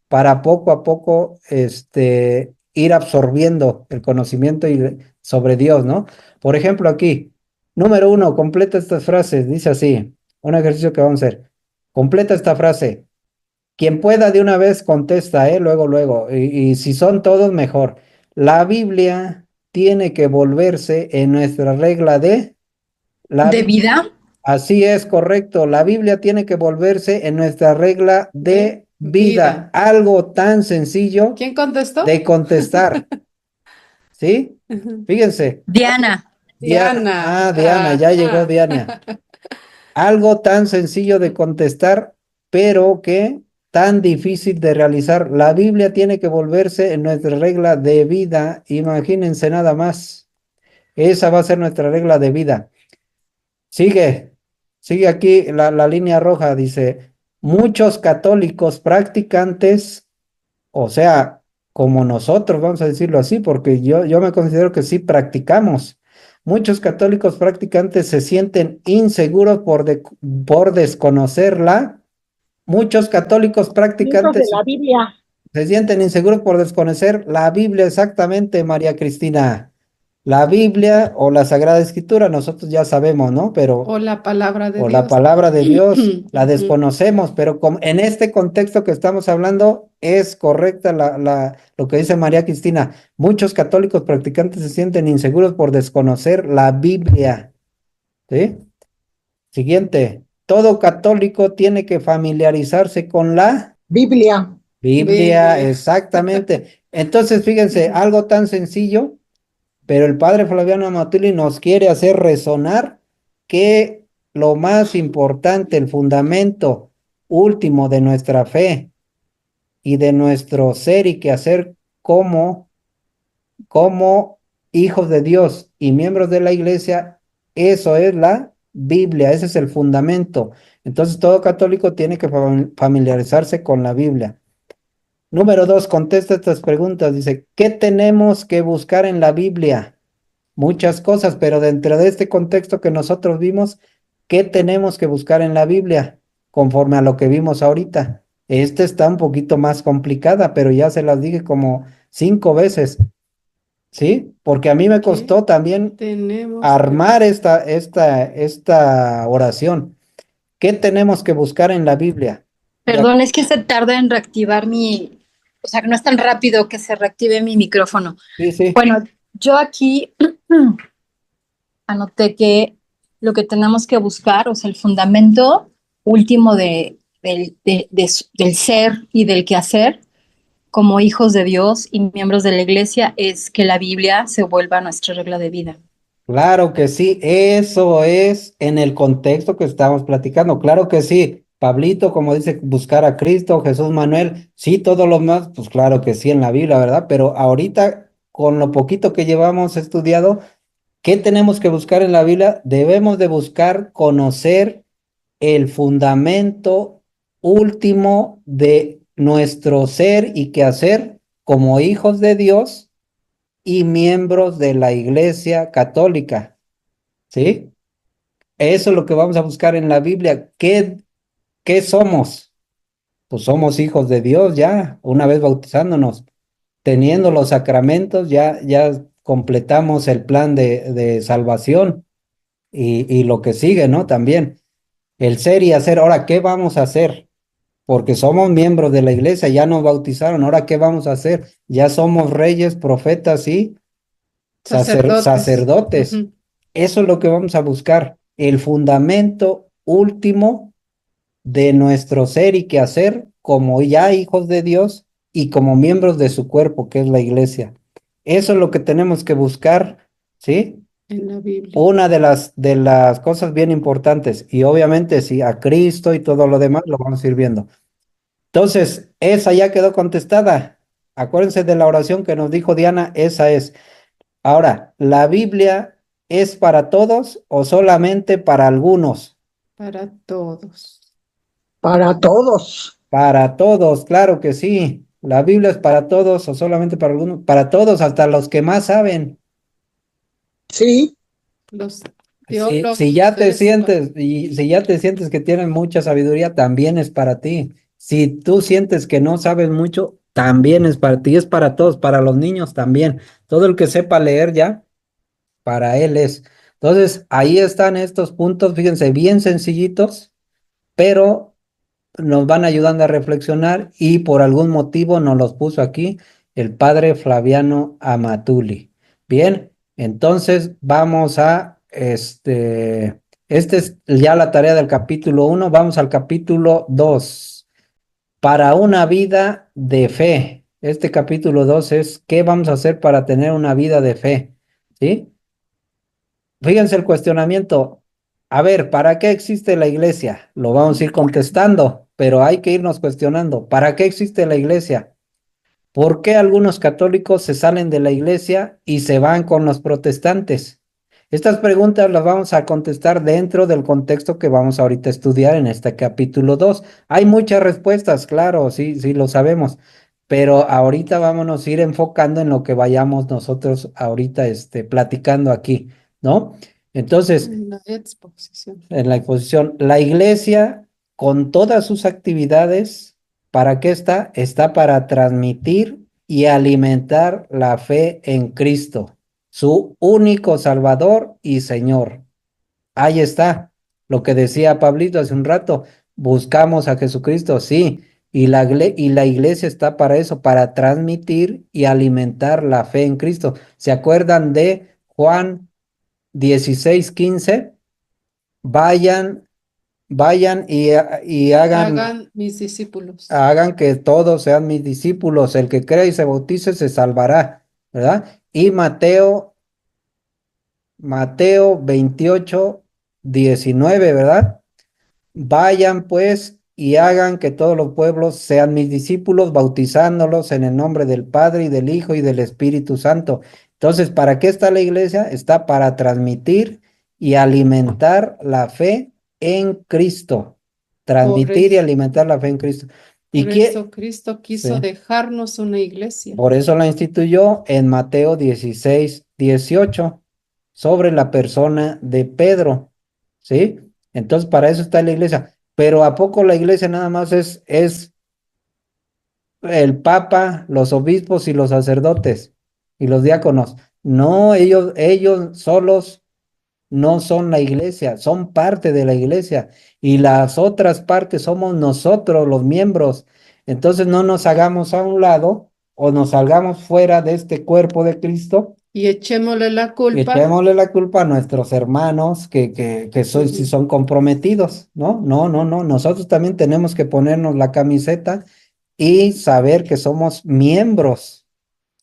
para poco a poco ir absorbiendo el conocimiento sobre Dios, ¿no? Por ejemplo, aquí, número 1, completa estas frases, dice así, un ejercicio que vamos a hacer. Completa esta frase. Quien pueda de una vez contesta, luego, luego, y si son todos, mejor. La Biblia tiene que volverse en nuestra regla de la ¿De vida? Así es, correcto. La Biblia tiene que volverse en nuestra regla de vida. Algo tan sencillo ¿Quién contestó? de contestar. ¿Sí? Fíjense. Diana. Diana. Diana, ya llegó Diana. Algo tan sencillo de contestar, pero que tan difícil de realizar. La Biblia tiene que volverse en nuestra regla de vida. Imagínense nada más. Esa va a ser nuestra regla de vida. Sigue aquí la línea roja, dice, muchos católicos practicantes, o sea, como nosotros, vamos a decirlo así, porque yo me considero que sí practicamos. Muchos católicos practicantes se sienten inseguros por desconocerla. Muchos católicos Libros de practicantes la Biblia. se sienten inseguros por desconocer la Biblia exactamente, María Cristina. La Biblia o la Sagrada Escritura, nosotros ya sabemos, ¿no? O la palabra de O la Dios. palabra de Dios, la desconocemos, pero en este contexto que estamos hablando es correcta lo que dice María Cristina. Muchos católicos practicantes se sienten inseguros por desconocer la Biblia. ¿Sí? Siguiente. Todo católico tiene que familiarizarse con la Biblia. Biblia, exactamente. Entonces, fíjense, algo tan sencillo pero el padre Flaviano Amatuli nos quiere hacer resonar que lo más importante, el fundamento último de nuestra fe y de nuestro ser y quehacer como, como hijos de Dios y miembros de la iglesia, eso es la Biblia, ese es el fundamento. Entonces todo católico tiene que familiarizarse con la Biblia. Número 2, contesta estas preguntas. Dice, ¿qué tenemos que buscar en la Biblia? Muchas cosas, pero dentro de este contexto que nosotros vimos, ¿qué tenemos que buscar en la Biblia? Conforme a lo que vimos ahorita. Esta está un poquito más complicada, pero ya se las dije como 5 veces, ¿sí? Porque a mí me ¿Qué costó también tenemos que armar buscar? esta oración. ¿Qué tenemos que buscar en la Biblia? Ya, Perdón, es que se tarda en reactivar o sea, que no es tan rápido que se reactive mi micrófono. sí, sí. Bueno, yo aquí anoté que lo que tenemos que buscar, o sea, el fundamento último del ser y del quehacer como hijos de Dios y miembros de la iglesia es que la Biblia se vuelva nuestra regla de vida. Claro que sí, eso es en el contexto que estamos platicando. Claro que sí, Pablito, como dice, buscar a Cristo, Jesús Manuel, sí, todo lo más, pues claro que sí en la Biblia, ¿verdad? Pero ahorita, con lo poquito que llevamos estudiado, ¿qué tenemos que buscar en la Biblia? Debemos de buscar conocer el fundamento último de nuestro ser y quehacer como hijos de Dios y miembros de la Iglesia Católica. ¿Sí? Eso es lo que vamos a buscar en la Biblia. ¿Qué somos? Pues somos hijos de Dios ya, una vez bautizándonos, teniendo los sacramentos, ya completamos el plan de salvación y lo que sigue, ¿no? También el ser y hacer. Ahora, ¿qué vamos a hacer? Porque somos miembros de la iglesia, ya nos bautizaron. Ahora, ¿qué vamos a hacer? Ya somos reyes, profetas y Sacerdotes. sacerdotes. Ujú. Eso es lo que vamos a buscar, el fundamento último de nuestro ser y quehacer como ya hijos de Dios y como miembros de su cuerpo, que es la iglesia. Eso es lo que tenemos que buscar, ¿sí? En la Biblia. Una de las cosas bien importantes, y obviamente sí, a Cristo y todo lo demás lo vamos a ir viendo. Entonces, esa ya quedó contestada. Acuérdense de la oración que nos dijo Diana, esa es. Ahora, ¿la Biblia es para todos o solamente para algunos? Para todos. Para todos. Para todos, claro que sí. ¿La Biblia es para todos o solamente para algunos? Para todos, hasta los que más saben. Sí, Los Si teólogos, ya te sientes y si ya te sientes que tienes mucha sabiduría, también es para ti. Si tú sientes que no sabes mucho, también es para ti, es para todos, para los niños también. Todo el que sepa leer ya, para él es. Entonces, ahí están estos puntos, fíjense, bien sencillitos, pero nos van ayudando a reflexionar y por algún motivo nos los puso aquí el padre Flaviano Amatuli. Bien, entonces vamos a, este es ya la tarea del capítulo 1, vamos al capítulo 2, para una vida de fe. Este capítulo 2 es, ¿qué vamos a hacer para tener una vida de fe? ¿Sí? Fíjense el cuestionamiento. A ver, ¿para qué existe la iglesia? Lo vamos a ir contestando, pero hay que irnos cuestionando. ¿Para qué existe la iglesia? ¿Por qué algunos católicos se salen de la iglesia y se van con los protestantes? Estas preguntas las vamos a contestar dentro del contexto que vamos ahorita a estudiar en este capítulo 2. Hay muchas respuestas, claro, sí, sí lo sabemos, pero ahorita vámonos a ir enfocando en lo que vayamos nosotros ahorita platicando aquí, ¿no? Entonces, en la exposición. en la exposición, la iglesia con todas sus actividades, ¿para qué está? Está para transmitir y alimentar la fe en Cristo, su único Salvador y Señor. Ahí está lo que decía Pablito hace un rato, buscamos a Jesucristo, sí, y la iglesia está para eso, para transmitir y alimentar la fe en Cristo. ¿Se acuerdan de Juan 16:15? Vayan, vayan y Hagan mis discípulos. hagan que todos sean mis discípulos. El que cree y se bautice se salvará, ¿verdad? Y Mateo Mateo 28, 19, ¿verdad? Vayan pues y hagan que todos los pueblos sean mis discípulos, bautizándolos en el nombre del Padre y del Hijo y del Espíritu Santo. Entonces, ¿para qué está la iglesia? Está para transmitir y alimentar la fe en Cristo. Por Transmitir y eso, alimentar la fe en Cristo. ¿Y por qué? eso Cristo quiso Sí. dejarnos una iglesia. Por eso la instituyó en Mateo 16, 18 sobre la persona de Pedro, ¿sí? Entonces, para eso está la iglesia. Pero ¿a poco la iglesia nada más es el papa, los obispos y los sacerdotes y los diáconos? No, ellos solos no son la iglesia, son parte de la iglesia y las otras partes somos nosotros, los miembros. Entonces no nos hagamos a un lado o nos salgamos fuera de este cuerpo de Cristo Y echémosle la y culpa. echémosle la culpa a nuestros hermanos si son comprometidos, ¿no? No, no, no. Nosotros también tenemos que ponernos la camiseta y saber que somos miembros,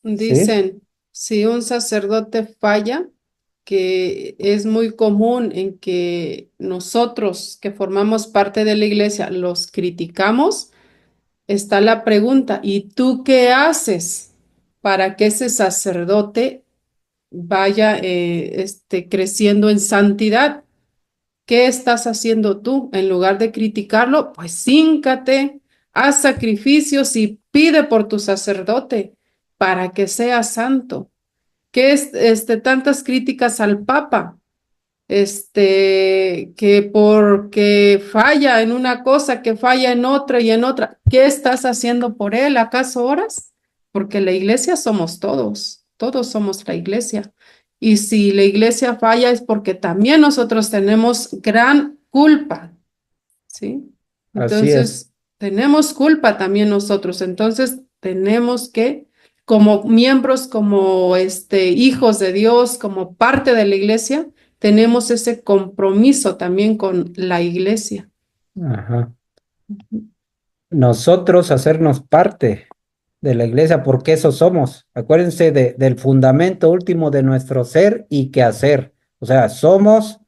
¿sí? Dicen, si un sacerdote falla, que es muy común en que nosotros que formamos parte de la iglesia los criticamos, está la pregunta, ¿y tú qué haces para que ese sacerdote vaya creciendo en santidad? ¿Qué estás haciendo tú? En lugar de criticarlo, pues híncate, haz sacrificios y pide por tu sacerdote para que sea santo. ¿Qué es tantas críticas al Papa? Que porque falla en una cosa, que falla en otra y en otra. ¿Qué estás haciendo por él? ¿Acaso oras? Porque la iglesia somos todos, todos somos la iglesia. Y si la iglesia falla es porque también nosotros tenemos gran culpa, ¿sí? Así es. Entonces, tenemos culpa también nosotros. Entonces, tenemos que, como miembros, como hijos de Dios, como parte de la iglesia, tenemos ese compromiso también con la iglesia. Ajá. Nosotros hacernos parte de la iglesia, porque eso somos. Acuérdense del fundamento último de nuestro ser y quehacer. O sea, somos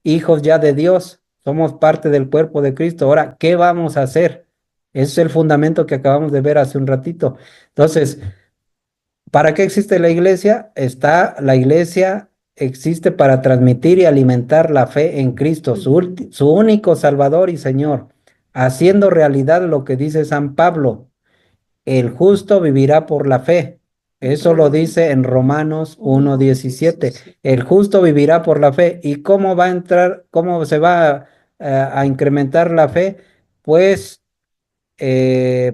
hijos ya de Dios, somos parte del cuerpo de Cristo. Ahora, ¿qué vamos a hacer? Ese es el fundamento que acabamos de ver hace un ratito. Entonces, ¿para qué existe la iglesia? La iglesia existe para transmitir y alimentar la fe en Cristo, su único Salvador y Señor, haciendo realidad lo que dice San Pablo: el justo vivirá por la fe. Eso lo dice en Romanos 1:17. El justo vivirá por la fe. ¿Y cómo va a entrar, cómo se va a incrementar la fe? Pues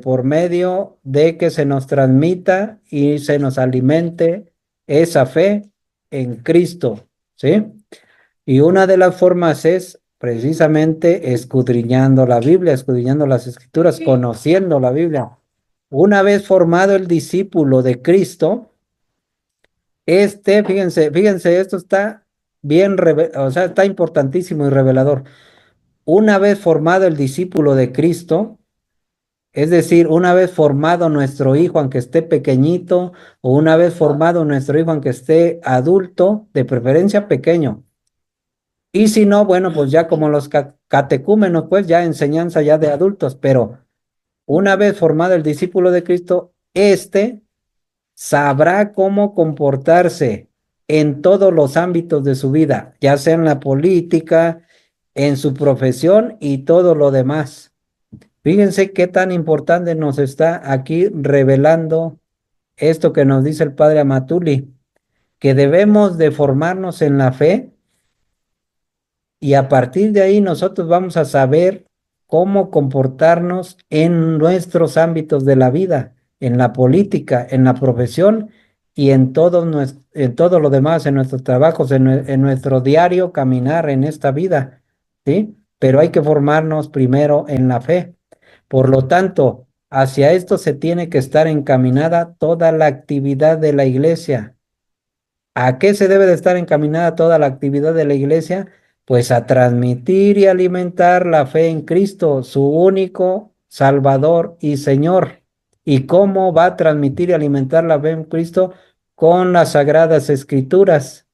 por medio de que se nos transmita y se nos alimente esa fe en Cristo, ¿sí? Y una de las formas es precisamente escudriñando la Biblia, escudriñando las Escrituras, conociendo la Biblia. Una vez formado el discípulo de Cristo, fíjense, esto está bien, o sea, está importantísimo y revelador. Una vez formado el discípulo de Cristo, es decir, una vez formado nuestro hijo, aunque esté pequeñito, o una vez formado nuestro hijo, aunque esté adulto, de preferencia pequeño. Y si no, bueno, pues ya como los catecúmenos, pues ya enseñanza ya de adultos, pero una vez formado el discípulo de Cristo, sabrá cómo comportarse en todos los ámbitos de su vida, ya sea en la política, en su profesión y todo lo demás. Fíjense qué tan importante nos está aquí revelando esto que nos dice el padre Amatuli, que debemos de formarnos en la fe y a partir de ahí nosotros vamos a saber cómo comportarnos en nuestros ámbitos de la vida, en la política, en la profesión y en todo lo demás, en nuestros trabajos, en nuestro diario caminar en esta vida, ¿sí? Pero hay que formarnos primero en la fe. Por lo tanto, hacia esto se tiene que estar encaminada toda la actividad de la iglesia. ¿A qué se debe de estar encaminada toda la actividad de la iglesia? Pues a transmitir y alimentar la fe en Cristo, su único Salvador y Señor. ¿Y cómo va a transmitir y alimentar la fe en Cristo? con las Sagradas Escrituras,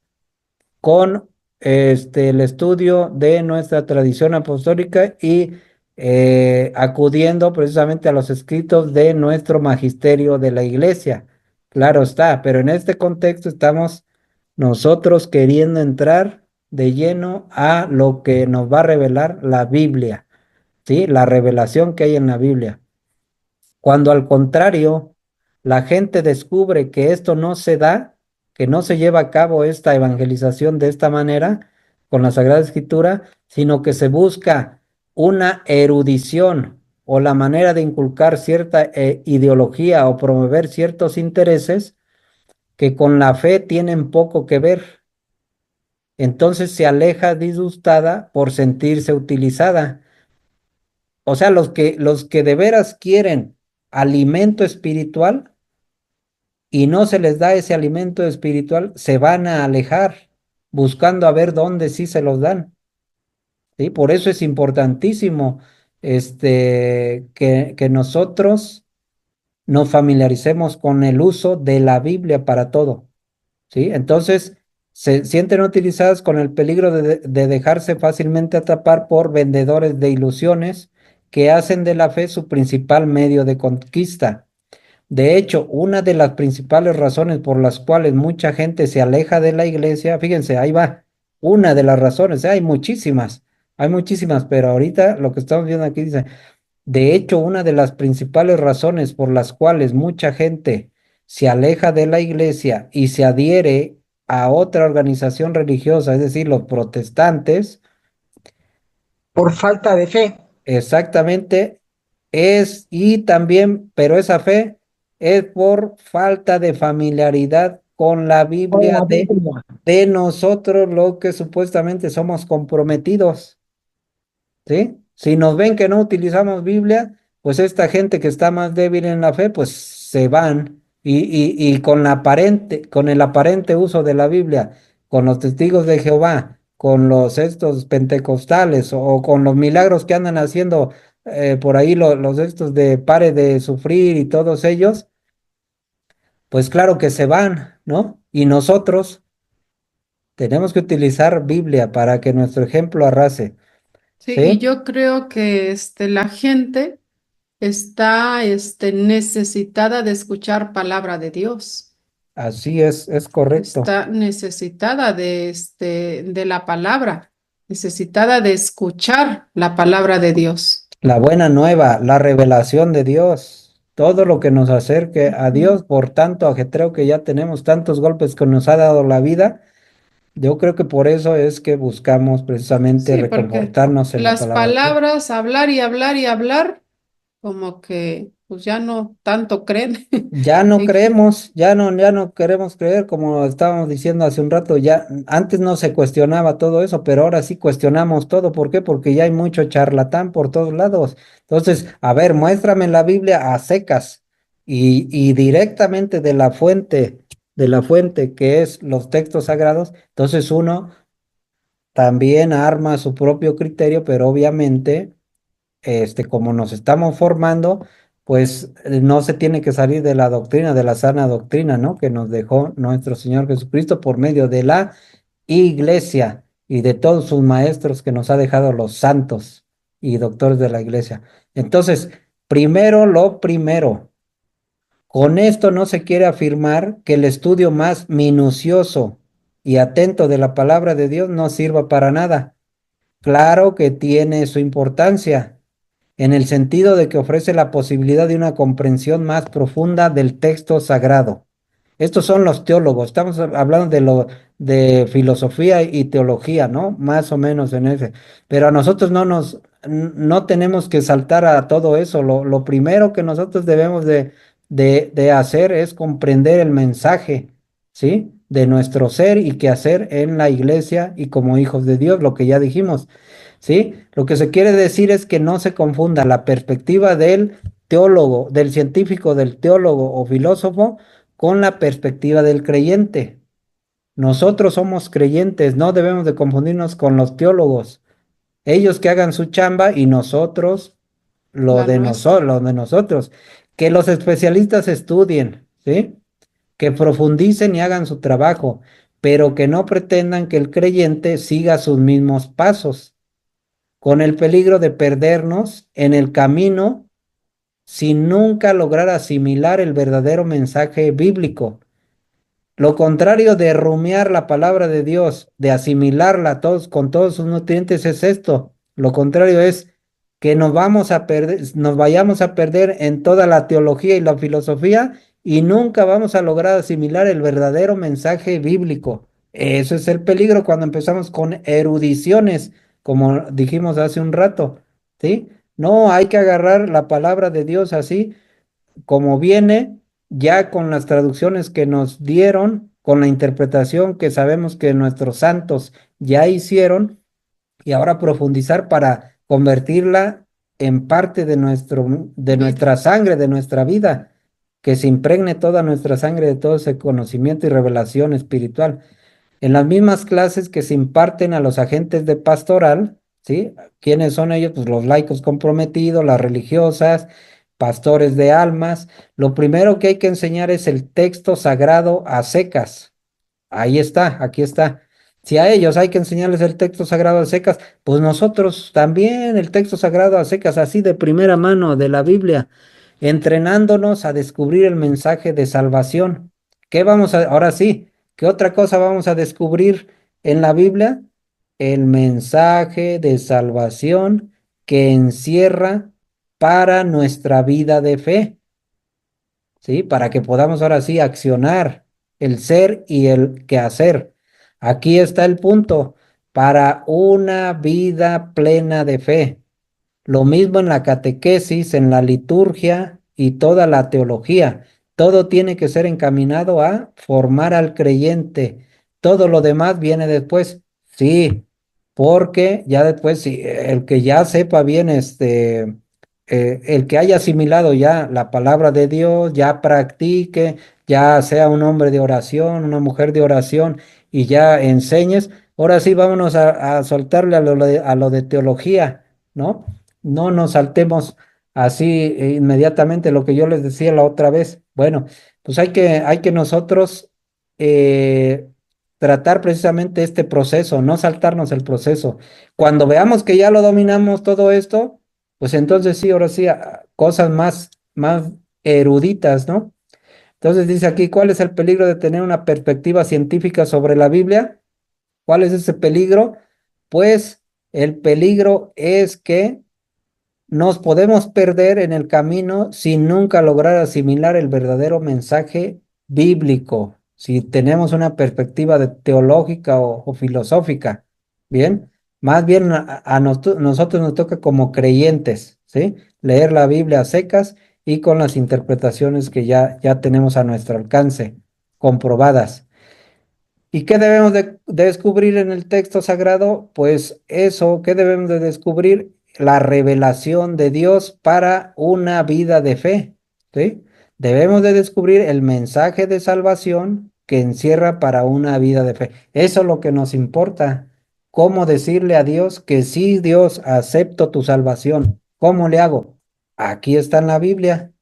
con el estudio de nuestra tradición apostólica y acudiendo precisamente a los escritos de nuestro magisterio de la Iglesia. Claro está, pero en este contexto estamos nosotros queriendo entrar de lleno a lo que nos va a revelar la Biblia, ¿sí? La revelación que hay en la Biblia. Cuando al contrario, la gente descubre que esto no se da, que no se lleva a cabo esta evangelización de esta manera, con la Sagrada Escritura, sino que se busca una erudición o la manera de inculcar cierta ideología o promover ciertos intereses que con la fe tienen poco que ver. Entonces se aleja disgustada por sentirse utilizada. O sea, los que de veras quieren alimento espiritual y no se les da ese alimento espiritual, se van a alejar buscando a ver dónde sí se los dan. ¿Sí? Por eso es importantísimo que nosotros nos familiaricemos con el uso de la Biblia para todo. ¿Sí? Entonces, se sienten utilizadas con el peligro de dejarse fácilmente atrapar por vendedores de ilusiones que hacen de la fe su principal medio de conquista. De hecho, una de las principales razones por las cuales mucha gente se aleja de la iglesia, fíjense, ahí va, una de las razones, hay muchísimas, pero ahorita lo que estamos viendo aquí dice, de hecho, una de las principales razones por las cuales mucha gente se aleja de la iglesia y se adhiere a otra organización religiosa, es decir, los protestantes, por falta de fe. exactamente y también, pero esa fe es por falta de familiaridad con la Con Biblia la Biblia. de nosotros, lo que supuestamente somos comprometidos. ¿Sí? Si nos ven que no utilizamos Biblia, pues esta gente que está más débil en la fe, pues se van y con el aparente uso de la Biblia, con los testigos de Jehová, con los estos pentecostales o con los milagros que andan haciendo por ahí los estos de pare de sufrir y todos ellos, pues claro que se van, ¿no? Y nosotros tenemos que utilizar Biblia para que nuestro ejemplo arrase, Sí, y ¿sí? yo creo que la gente está necesitada de escuchar palabra de Dios. Así es correcto. Está necesitada de la palabra, necesitada de escuchar la palabra de Dios. La buena nueva, la revelación de Dios, todo lo que nos acerque a Ujú. Dios, por tanto ajetreo que ya tenemos, tantos golpes que nos ha dado la vida, yo creo que por eso es que buscamos precisamente Sí, porque reconfortarnos en la las palabra de Dios. palabras, hablar y hablar y hablar, como que pues ya no tanto creen. Ya no en que- creemos, ya no queremos creer, como estábamos diciendo hace un rato, ya antes no se cuestionaba todo eso, pero ahora sí cuestionamos todo. ¿Por qué? Porque ya hay mucho charlatán por todos lados. Entonces, a ver, muéstrame la Biblia a secas y directamente de la fuente que es los textos sagrados. Entonces uno también arma su propio criterio, pero obviamente como nos estamos formando, pues no se tiene que salir de la doctrina, de la sana doctrina, ¿no? Que nos dejó nuestro Señor Jesucristo por medio de la iglesia y de todos sus maestros que nos ha dejado los santos y doctores de la iglesia. Entonces, primero lo primero, con esto no se quiere afirmar que el estudio más minucioso y atento de la palabra de Dios no sirva para nada. Claro que tiene su importancia en el sentido de que ofrece la posibilidad de una comprensión más profunda del texto sagrado. Estos son los teólogos, estamos hablando de filosofía y teología, ¿no? Más o menos en ese. Pero a nosotros no tenemos que saltar a todo eso. Lo primero que nosotros debemos de hacer es comprender el mensaje, ¿sí? De nuestro ser y qué hacer en la iglesia y como hijos de Dios, lo que ya dijimos. ¿Sí? Lo que se quiere decir es que no se confunda la perspectiva del teólogo, del científico, del teólogo o filósofo con la perspectiva del creyente. Nosotros somos creyentes, no debemos de confundirnos con los teólogos. Ellos que hagan su chamba y nosotros la nuestra. lo de nosotros. Que los especialistas estudien, ¿sí? que profundicen y hagan su trabajo, pero que no pretendan que el creyente siga sus mismos pasos, con el peligro de perdernos en el camino sin nunca lograr asimilar el verdadero mensaje bíblico. Lo contrario de rumiar la palabra de Dios, de asimilarla todos, con todos sus nutrientes, es esto. Lo contrario es que nos vamos a perder, nos vayamos a perder en toda la teología y la filosofía y nunca vamos a lograr asimilar el verdadero mensaje bíblico. Eso es el peligro cuando empezamos con erudiciones, como dijimos hace un rato, ¿sí? No, hay que agarrar la palabra de Dios así como viene, ya con las traducciones que nos dieron, con la interpretación que sabemos que nuestros santos ya hicieron, y ahora profundizar para convertirla en parte de de Vida. nuestra sangre, de nuestra vida, que se impregne toda nuestra sangre de todo ese conocimiento y revelación espiritual. En las mismas clases que se imparten a los agentes de pastoral, ¿sí? ¿Quiénes son ellos? Pues los laicos comprometidos, las religiosas, pastores de almas. Lo primero que hay que enseñar es el texto sagrado a secas. Ahí está, aquí está. Si a ellos hay que enseñarles el texto sagrado a secas, pues nosotros también el texto sagrado a secas, así de primera mano de la Biblia, entrenándonos a descubrir el mensaje de salvación. ¿Qué vamos a, ahora sí, qué otra cosa vamos a descubrir en la Biblia? El mensaje de salvación que encierra para nuestra vida de fe. ¿Sí? Para que podamos ahora sí accionar el ser y el quehacer. Aquí está el punto, para una vida plena de fe. Lo mismo en la catequesis, en la liturgia y toda la teología. Todo tiene que ser encaminado a formar al creyente. Todo lo demás viene después. Sí, porque ya después, sí, el que ya sepa bien, el que haya asimilado ya la palabra de Dios, ya practique, ya sea un hombre de oración, una mujer de oración y ya enseñes. Ahora sí, vámonos a soltarle a lo de teología, ¿no? No nos saltemos así inmediatamente lo que yo les decía la otra vez. Bueno, pues hay que nosotros eh, tratar precisamente este proceso, no saltarnos el proceso. Cuando veamos que ya lo dominamos todo esto, pues entonces sí, ahora sí, cosas más eruditas, ¿no? Entonces dice aquí, ¿cuál es el peligro de tener una perspectiva científica sobre la Biblia? ¿Cuál es ese peligro? Pues el peligro es que nos podemos perder en el camino sin nunca lograr asimilar el verdadero mensaje bíblico, si tenemos una perspectiva teológica o filosófica. Bien, más bien nosotros nos toca como creyentes, ¿sí? Leer la Biblia a secas y con las interpretaciones que ya tenemos a nuestro alcance, comprobadas. ¿Y qué debemos de descubrir en el texto sagrado? Pues eso, ¿qué debemos de descubrir? La revelación de Dios para una vida de fe, ¿sí? Debemos de descubrir el mensaje de salvación que encierra para una vida de fe. Eso es lo que nos importa. ¿Cómo decirle a Dios que sí, Dios, acepto tu salvación? ¿Cómo le hago? Aquí está en la Biblia.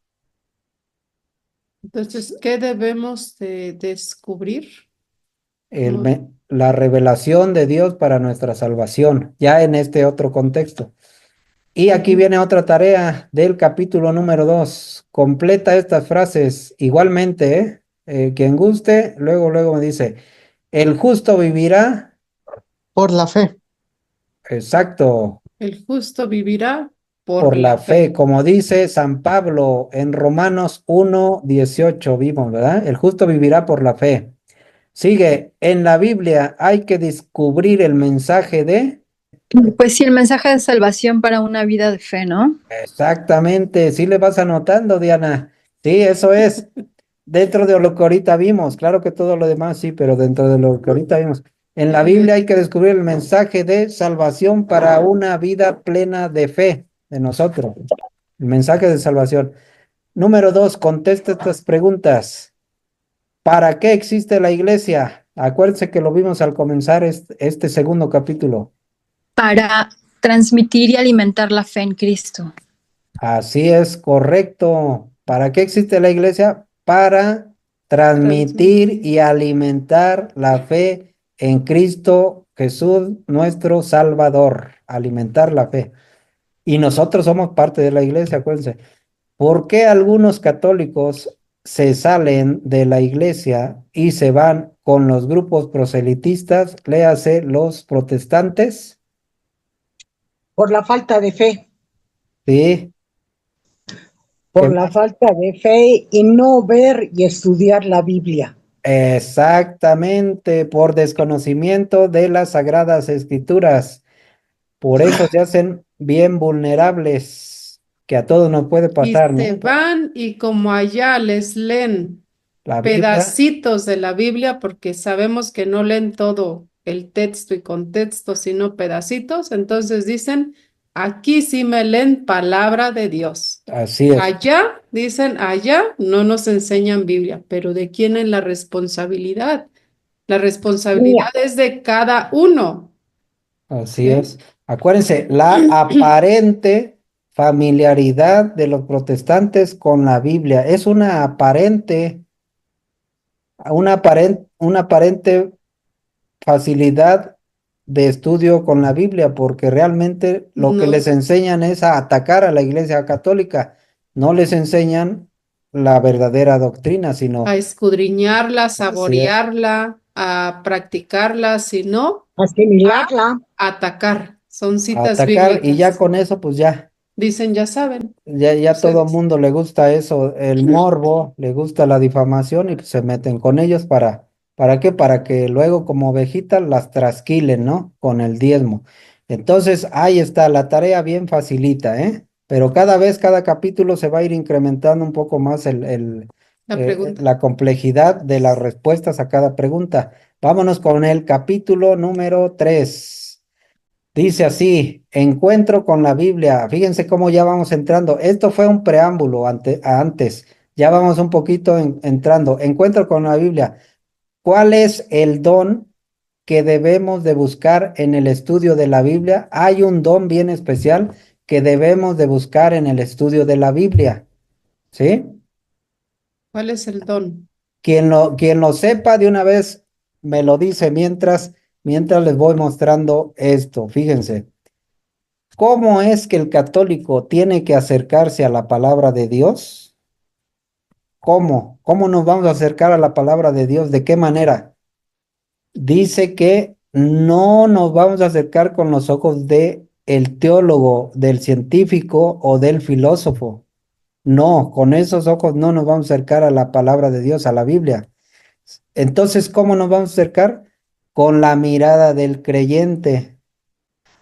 Entonces, ¿qué debemos de descubrir? No, La revelación de Dios para nuestra salvación, ya en este otro contexto. Y aquí ujú. viene otra tarea del capítulo número 2. Completa estas frases igualmente, ¿eh? Quien guste, luego me dice, el justo vivirá, Por la fe. exacto, El justo vivirá por por la la fe, fe. como dice San Pablo en Romanos 1:18, vimos, ¿verdad? El justo vivirá por la fe. Sigue, en la Biblia hay que descubrir el mensaje de... Pues sí, el mensaje de salvación para una vida de fe, ¿no? Exactamente, sí le vas anotando, Diana. Sí, eso es. Dentro de lo que ahorita vimos, claro que todo lo demás sí, pero dentro de lo que ahorita vimos. En la Biblia hay que descubrir el mensaje de salvación para una vida plena de fe de nosotros. El mensaje de salvación. Número 2, contesta estas preguntas. ¿Para qué existe la iglesia? Acuérdense que lo vimos al comenzar este segundo capítulo. Para transmitir y alimentar la fe en Cristo. Así es, correcto. ¿Para qué existe la iglesia? Para transmitir y alimentar la fe en Cristo Jesús, nuestro Salvador. Alimentar la fe. Y nosotros somos parte de la iglesia, acuérdense. ¿Por qué algunos católicos se salen de la iglesia y se van con los grupos proselitistas, léase los protestantes? Por la falta de fe, Sí, ¿qué por la más? falta de fe y no ver y estudiar la Biblia. Exactamente, por desconocimiento de las sagradas escrituras. Por eso se hacen bien vulnerables, que a todos nos puede Y pasar, se ¿no? van y como allá les leen La Biblia, pedacitos de la Biblia, porque sabemos que no leen todo el texto y contexto, sino pedacitos, entonces dicen, aquí sí me leen palabra de Dios. así es, Allá, dicen, allá no nos enseñan Biblia, pero ¿de quién es la responsabilidad? La responsabilidad Mía. es de cada uno, así ¿sí? es. Acuérdense, la aparente familiaridad de los protestantes con la Biblia es una aparente facilidad de estudio con la Biblia, porque realmente lo que les No, enseñan es a atacar a la Iglesia Católica, no les enseñan la verdadera doctrina, a sino escudriñarla, a así es, saborearla, a practicarla, sino Asimilarla. a atacar. Son a citas atacar y ya bíblicas. con eso pues ya. Dicen, ya saben, Ya todo el ustedes. mundo le gusta eso, el morbo, le gusta la difamación y pues se meten con ellos ¿para qué? Para que luego como ovejitas las trasquilen, ¿no? Con el diezmo. Entonces, ahí está, la tarea bien facilita, ¿eh? Pero cada vez, cada capítulo se va a ir incrementando un poco más La pregunta. la complejidad de las respuestas a cada pregunta. Vámonos con el capítulo número 3. Dice así, encuentro con la Biblia. Fíjense cómo ya vamos entrando. Esto fue un preámbulo antes. Ya vamos un poquito entrando. Encuentro con la Biblia. ¿Cuál es el don que debemos de buscar en el estudio de la Biblia? Hay un don bien especial que debemos de buscar en el estudio de la Biblia. ¿Sí? ¿Cuál es el don? Quien lo sepa de una vez me lo dice mientras les voy mostrando esto. Fíjense. ¿Cómo es que el católico tiene que acercarse a la palabra de Dios? ¿Cómo? ¿Cómo nos vamos a acercar a la palabra de Dios? ¿De qué manera? Dice que no nos vamos a acercar con los ojos de el teólogo, del científico o del filósofo. No, con esos ojos no nos vamos a acercar a la palabra de Dios, a la Biblia. Entonces, ¿cómo nos vamos a acercar? Con la mirada del creyente,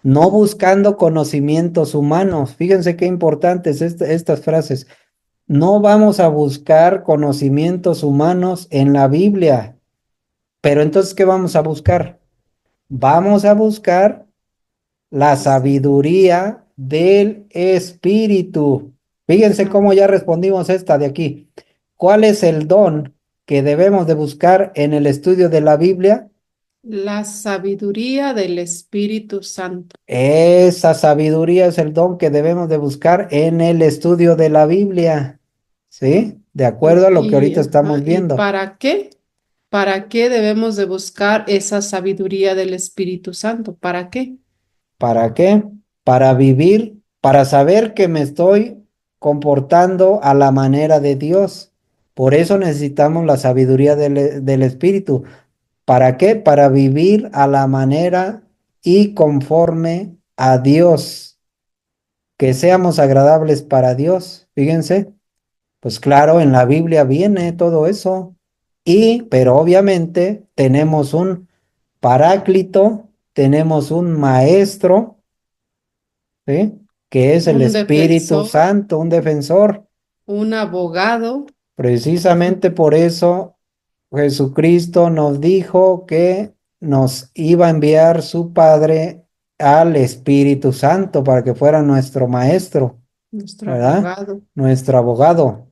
no buscando conocimientos humanos. Fíjense qué importantes estas frases. No vamos a buscar conocimientos humanos en la Biblia. Pero entonces, ¿qué vamos a buscar? Vamos a buscar la sabiduría del Espíritu. Fíjense Ah, cómo ya respondimos esta de aquí. ¿Cuál es el don que debemos de buscar en el estudio de la Biblia? la sabiduría del Espíritu Santo. Esa sabiduría es el don que debemos de buscar en el estudio de la Biblia, ¿sí? De acuerdo a lo que ahorita Ajá, estamos ¿y viendo. para qué? ¿Para qué debemos de buscar esa sabiduría del Espíritu Santo? ¿Para qué? ¿Para qué? Para vivir, para saber que me estoy comportando a la manera de Dios. Por eso necesitamos la sabiduría del Espíritu. ¿Para qué? Para vivir a la manera y conforme a Dios, que seamos agradables para Dios. Fíjense. Pues claro, en la Biblia viene todo eso. Pero obviamente tenemos un paráclito, tenemos un maestro, ¿sí? Que es el Un Espíritu defensor, Santo, un defensor. un abogado, Precisamente por eso Jesucristo nos dijo que nos iba a enviar su Padre al Espíritu Santo para que fuera nuestro maestro, nuestro ¿verdad? abogado. Nuestro abogado,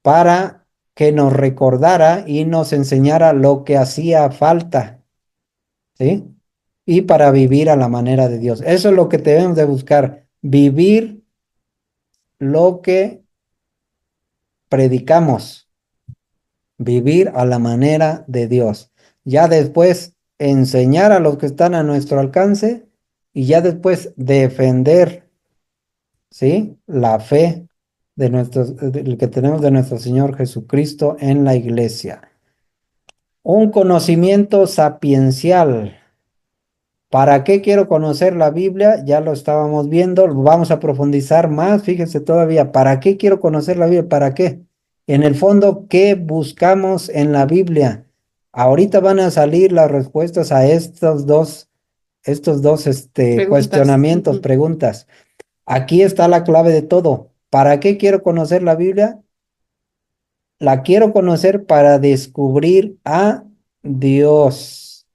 para que nos recordara y nos enseñara lo que hacía falta, ¿sí? Y para vivir a la manera de Dios. Eso es lo que debemos de buscar, vivir lo que predicamos. vivir a la manera de Dios. Ya después enseñar a los que están a nuestro alcance y ya después defender, ¿sí? La fe del que tenemos de nuestro Señor Jesucristo en la iglesia. Un conocimiento sapiencial. ¿Para qué quiero conocer la Biblia? Ya lo estábamos viendo, lo vamos a profundizar más, fíjense todavía, ¿para qué quiero conocer la Biblia? ¿Para qué? En el fondo, ¿qué buscamos en la Biblia? Ahorita van a salir las respuestas a estos dos Preguntas. cuestionamientos, Ujú. preguntas. Aquí está la clave de todo. ¿Para qué quiero conocer la Biblia? La quiero conocer para descubrir a Dios,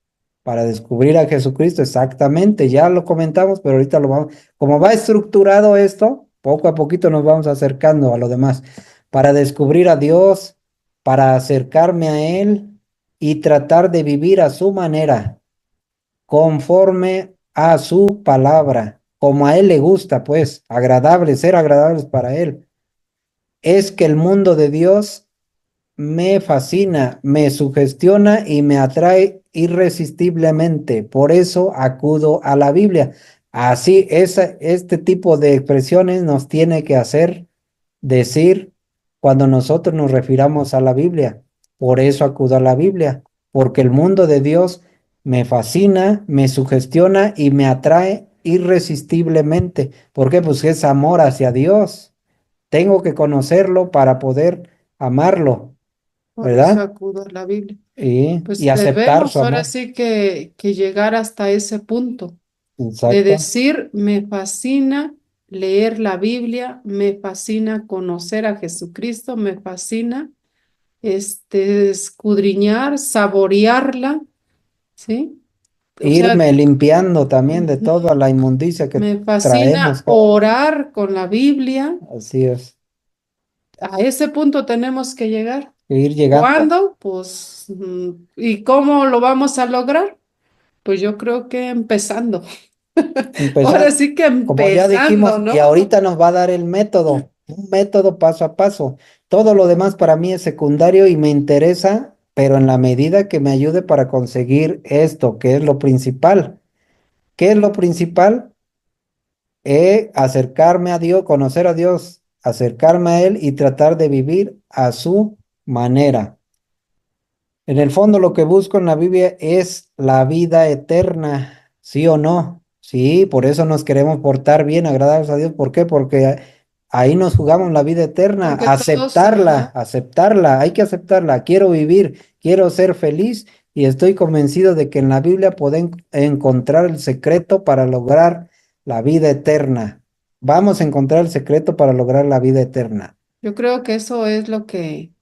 para descubrir a Jesucristo, exactamente, ya lo comentamos, pero ahorita lo vamos, como va estructurado esto, poco a poquito nos vamos acercando a lo demás, para descubrir a Dios, para acercarme a Él y tratar de vivir a su manera, conforme a su palabra, como a Él le gusta, pues, agradable, ser agradables para Él. Es que el mundo de Dios me fascina, me sugestiona y me atrae irresistiblemente. Por eso acudo a la Biblia. Así, este tipo de expresiones nos tiene que hacer decir cuando nosotros nos refiramos a la Biblia. Por eso acudo a la Biblia, porque el mundo de Dios me fascina, me sugestiona y me atrae irresistiblemente. ¿Por qué? Pues es amor hacia Dios. Tengo que conocerlo para poder amarlo, Por eso ¿verdad? acudo a la Biblia. Y Pues aceptar su debemos ahora amor. sí que llegar hasta ese punto de Exacto. decir, me fascina leer la Biblia, me fascina conocer a Jesucristo, me fascina escudriñar, saborearla, ¿sí? O sea, Irme limpiando también de ujú, toda la inmundicia que me traemos fascina cada día. orar con la Biblia. Así es. A ese punto tenemos que llegar. Ir llegando, ¿Cuándo? Pues, ¿y cómo lo vamos a lograr? Pues yo creo que empezando. Ahora empezar, sí que como ya empezando, dijimos, y ¿no? ahorita nos va a dar el método, un método paso a paso. Todo lo demás para mí es secundario y me interesa, pero en la medida que me ayude para conseguir esto, que es lo principal. ¿Qué es lo principal? Acercarme a Dios, conocer a Dios, acercarme a Él y tratar de vivir a su manera. En el fondo lo que busco en la Biblia es la vida eterna, ¿sí o no? Sí, por eso nos queremos portar bien, agradables a Dios. ¿Por qué? Porque ahí nos jugamos la vida eterna, Porque todos, aceptarla, ajá, aceptarla, hay que aceptarla. Quiero vivir, quiero ser feliz y estoy convencido de que en la Biblia pueden encontrar el secreto para lograr la vida eterna. Vamos a encontrar el secreto para lograr la vida eterna. yo creo que eso es lo que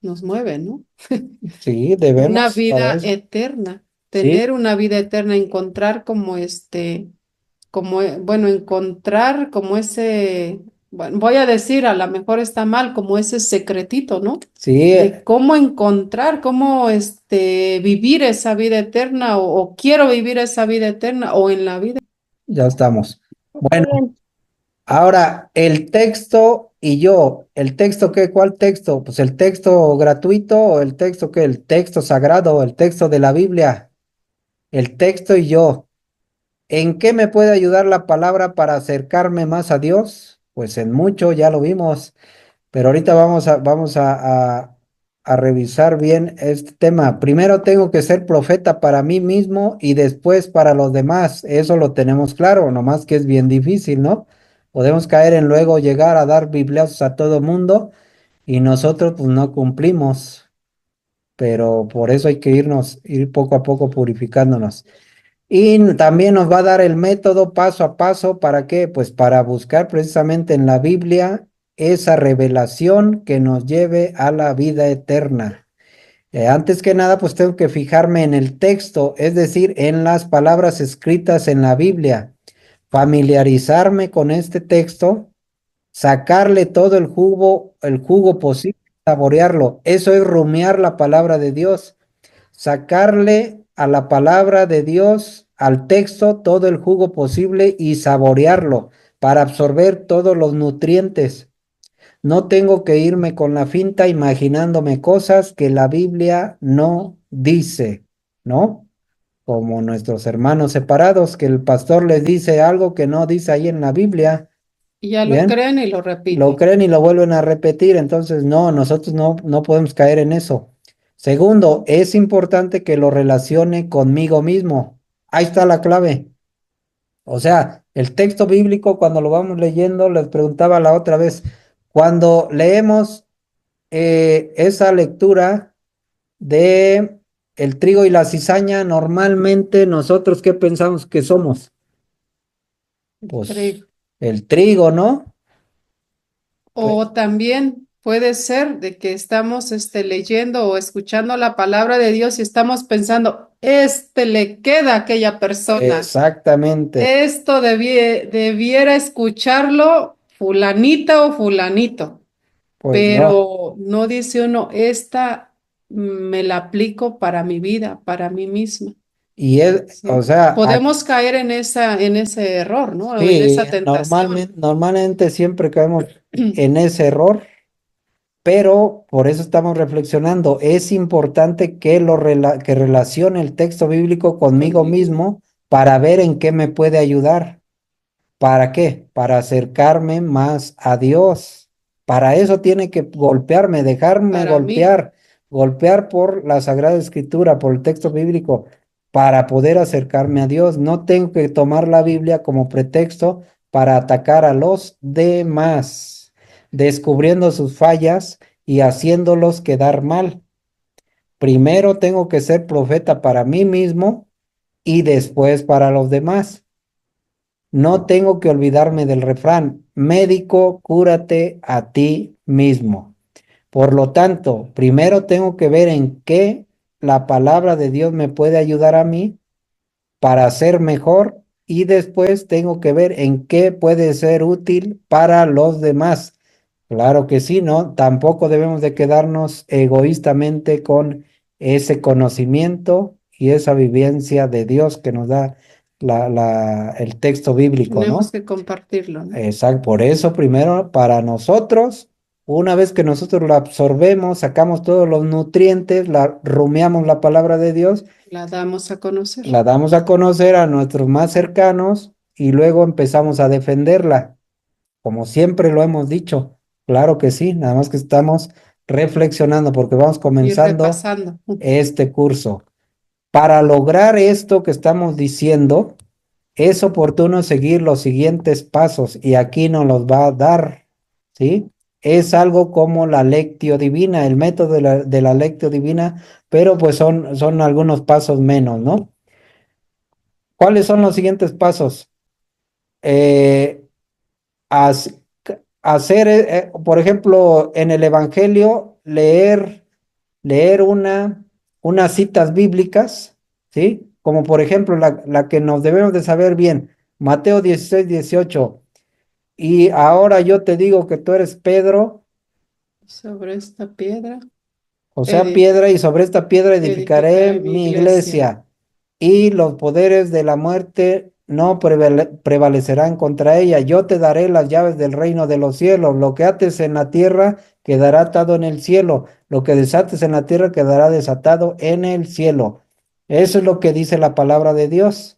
nos mueve, ¿no? Sí, Una debemos para vida eso. eterna, Sí, tener una vida eterna, encontrar como bueno, encontrar como ese, bueno, voy a decir, a lo mejor está mal, como ese secretito, ¿no? sí. De cómo encontrar, cómo vivir esa vida eterna o quiero vivir esa vida eterna o en la vida. Ya estamos. Está Bueno, bien. ahora el texto y yo. ¿El texto qué? ¿Cuál texto? Pues el texto gratuito o el texto qué, el texto sagrado, el texto de la Biblia. El texto y yo. ¿En qué me puede ayudar la palabra para acercarme más a Dios? Pues en mucho, ya lo vimos. Pero ahorita vamos a revisar bien este tema. Primero tengo que ser profeta para mí mismo y después para los demás. Eso lo tenemos claro, nomás que es bien difícil, ¿no? Podemos caer en luego llegar a dar bibliazos a todo mundo y nosotros pues no cumplimos, pero por eso hay que ir poco a poco purificándonos. Y también nos va a dar el método paso a paso. ¿Para qué? Pues para buscar precisamente en la Biblia esa revelación que nos lleve a la vida eterna. Antes que nada, pues tengo que fijarme en el texto, es decir, en las palabras escritas en la Biblia, familiarizarme con este texto, sacarle todo el jugo posible, saborearlo. Eso es rumiar la palabra de Dios, sacarle a la palabra de Dios, al texto, todo el jugo posible y saborearlo para absorber todos los nutrientes. No tengo que irme con la finta imaginándome cosas que la Biblia no dice, ¿no? Como nuestros hermanos separados, que el pastor les dice algo que no dice ahí en la Biblia, Y ya lo ¿bien? creen y lo Lo repiten. creen y lo vuelven a repetir, entonces no, nosotros no podemos caer en eso. Segundo, es importante que lo relacione conmigo mismo. Ahí está la clave. O sea, el texto bíblico, cuando lo vamos leyendo, les preguntaba la otra vez, cuando leemos esa lectura de el trigo y la cizaña, normalmente nosotros, ¿qué pensamos que somos? Pues Trigo. el trigo, ¿no? Pe- O también puede ser de que estamos leyendo o escuchando la palabra de Dios y estamos pensando, le queda a aquella persona. Exactamente. Esto debiera escucharlo fulanita o fulanito, Pues no. pero no dice uno, esta me la aplico para mi vida, para mí misma. Y o ¿Sí? sea, Podemos caer en ese error, ¿no? O en sí, esa tentación. normalmente siempre caemos en ese error, pero por eso estamos reflexionando. Es importante que que relacione el texto bíblico conmigo Conmigo, mismo para ver en qué me puede ayudar. ¿Para qué? Para acercarme más a Dios. Para eso tiene que golpearme, dejarme para mí, golpear por la Sagrada Escritura, por el texto bíblico, para poder acercarme a Dios. No tengo que tomar la Biblia como pretexto para atacar a los demás, descubriendo sus fallas y haciéndolos quedar mal. Primero tengo que ser profeta para mí mismo y después para los demás. No tengo que olvidarme del refrán, médico, cúrate a ti mismo. Por lo tanto, primero tengo que ver en qué la palabra de Dios me puede ayudar a mí para ser mejor y después tengo que ver en qué puede ser útil para los demás. Claro que sí, ¿no? Tampoco debemos de quedarnos egoístamente con ese conocimiento y esa vivencia de Dios que nos da el texto bíblico, tenemos ¿no? que compartirlo, ¿no? Exacto, por eso primero para nosotros, una vez que nosotros lo absorbemos, sacamos todos los nutrientes, rumiamos la palabra de Dios, La damos a conocer. la damos a conocer a nuestros más cercanos y luego empezamos a defenderla, como siempre lo hemos dicho. Claro que sí, nada más que estamos reflexionando porque vamos Ir comenzando repasando. este curso. Para lograr esto que estamos diciendo, es oportuno seguir los siguientes pasos y aquí nos los va a dar, ¿sí? Es algo como la lectio divina, el método de la lectio divina, pero pues son algunos pasos menos, ¿no? ¿Cuáles son los siguientes pasos? Eh, haz- hacer, por ejemplo, en el Evangelio, leer unas citas bíblicas, ¿sí? Como por ejemplo la que nos debemos de saber bien, Mateo 16, 18. Y ahora yo te digo que tú eres Pedro, Sobre esta piedra o sea, edi- piedra, y sobre esta piedra edificaré edificaré mi mi iglesia. iglesia, y los poderes de la muerte no prevalecerán contra ella. Yo te daré las llaves del reino de los cielos. Lo que ates en la tierra quedará atado en el cielo. Lo que desates en la tierra quedará desatado en el cielo. Eso es lo que dice la palabra de Dios.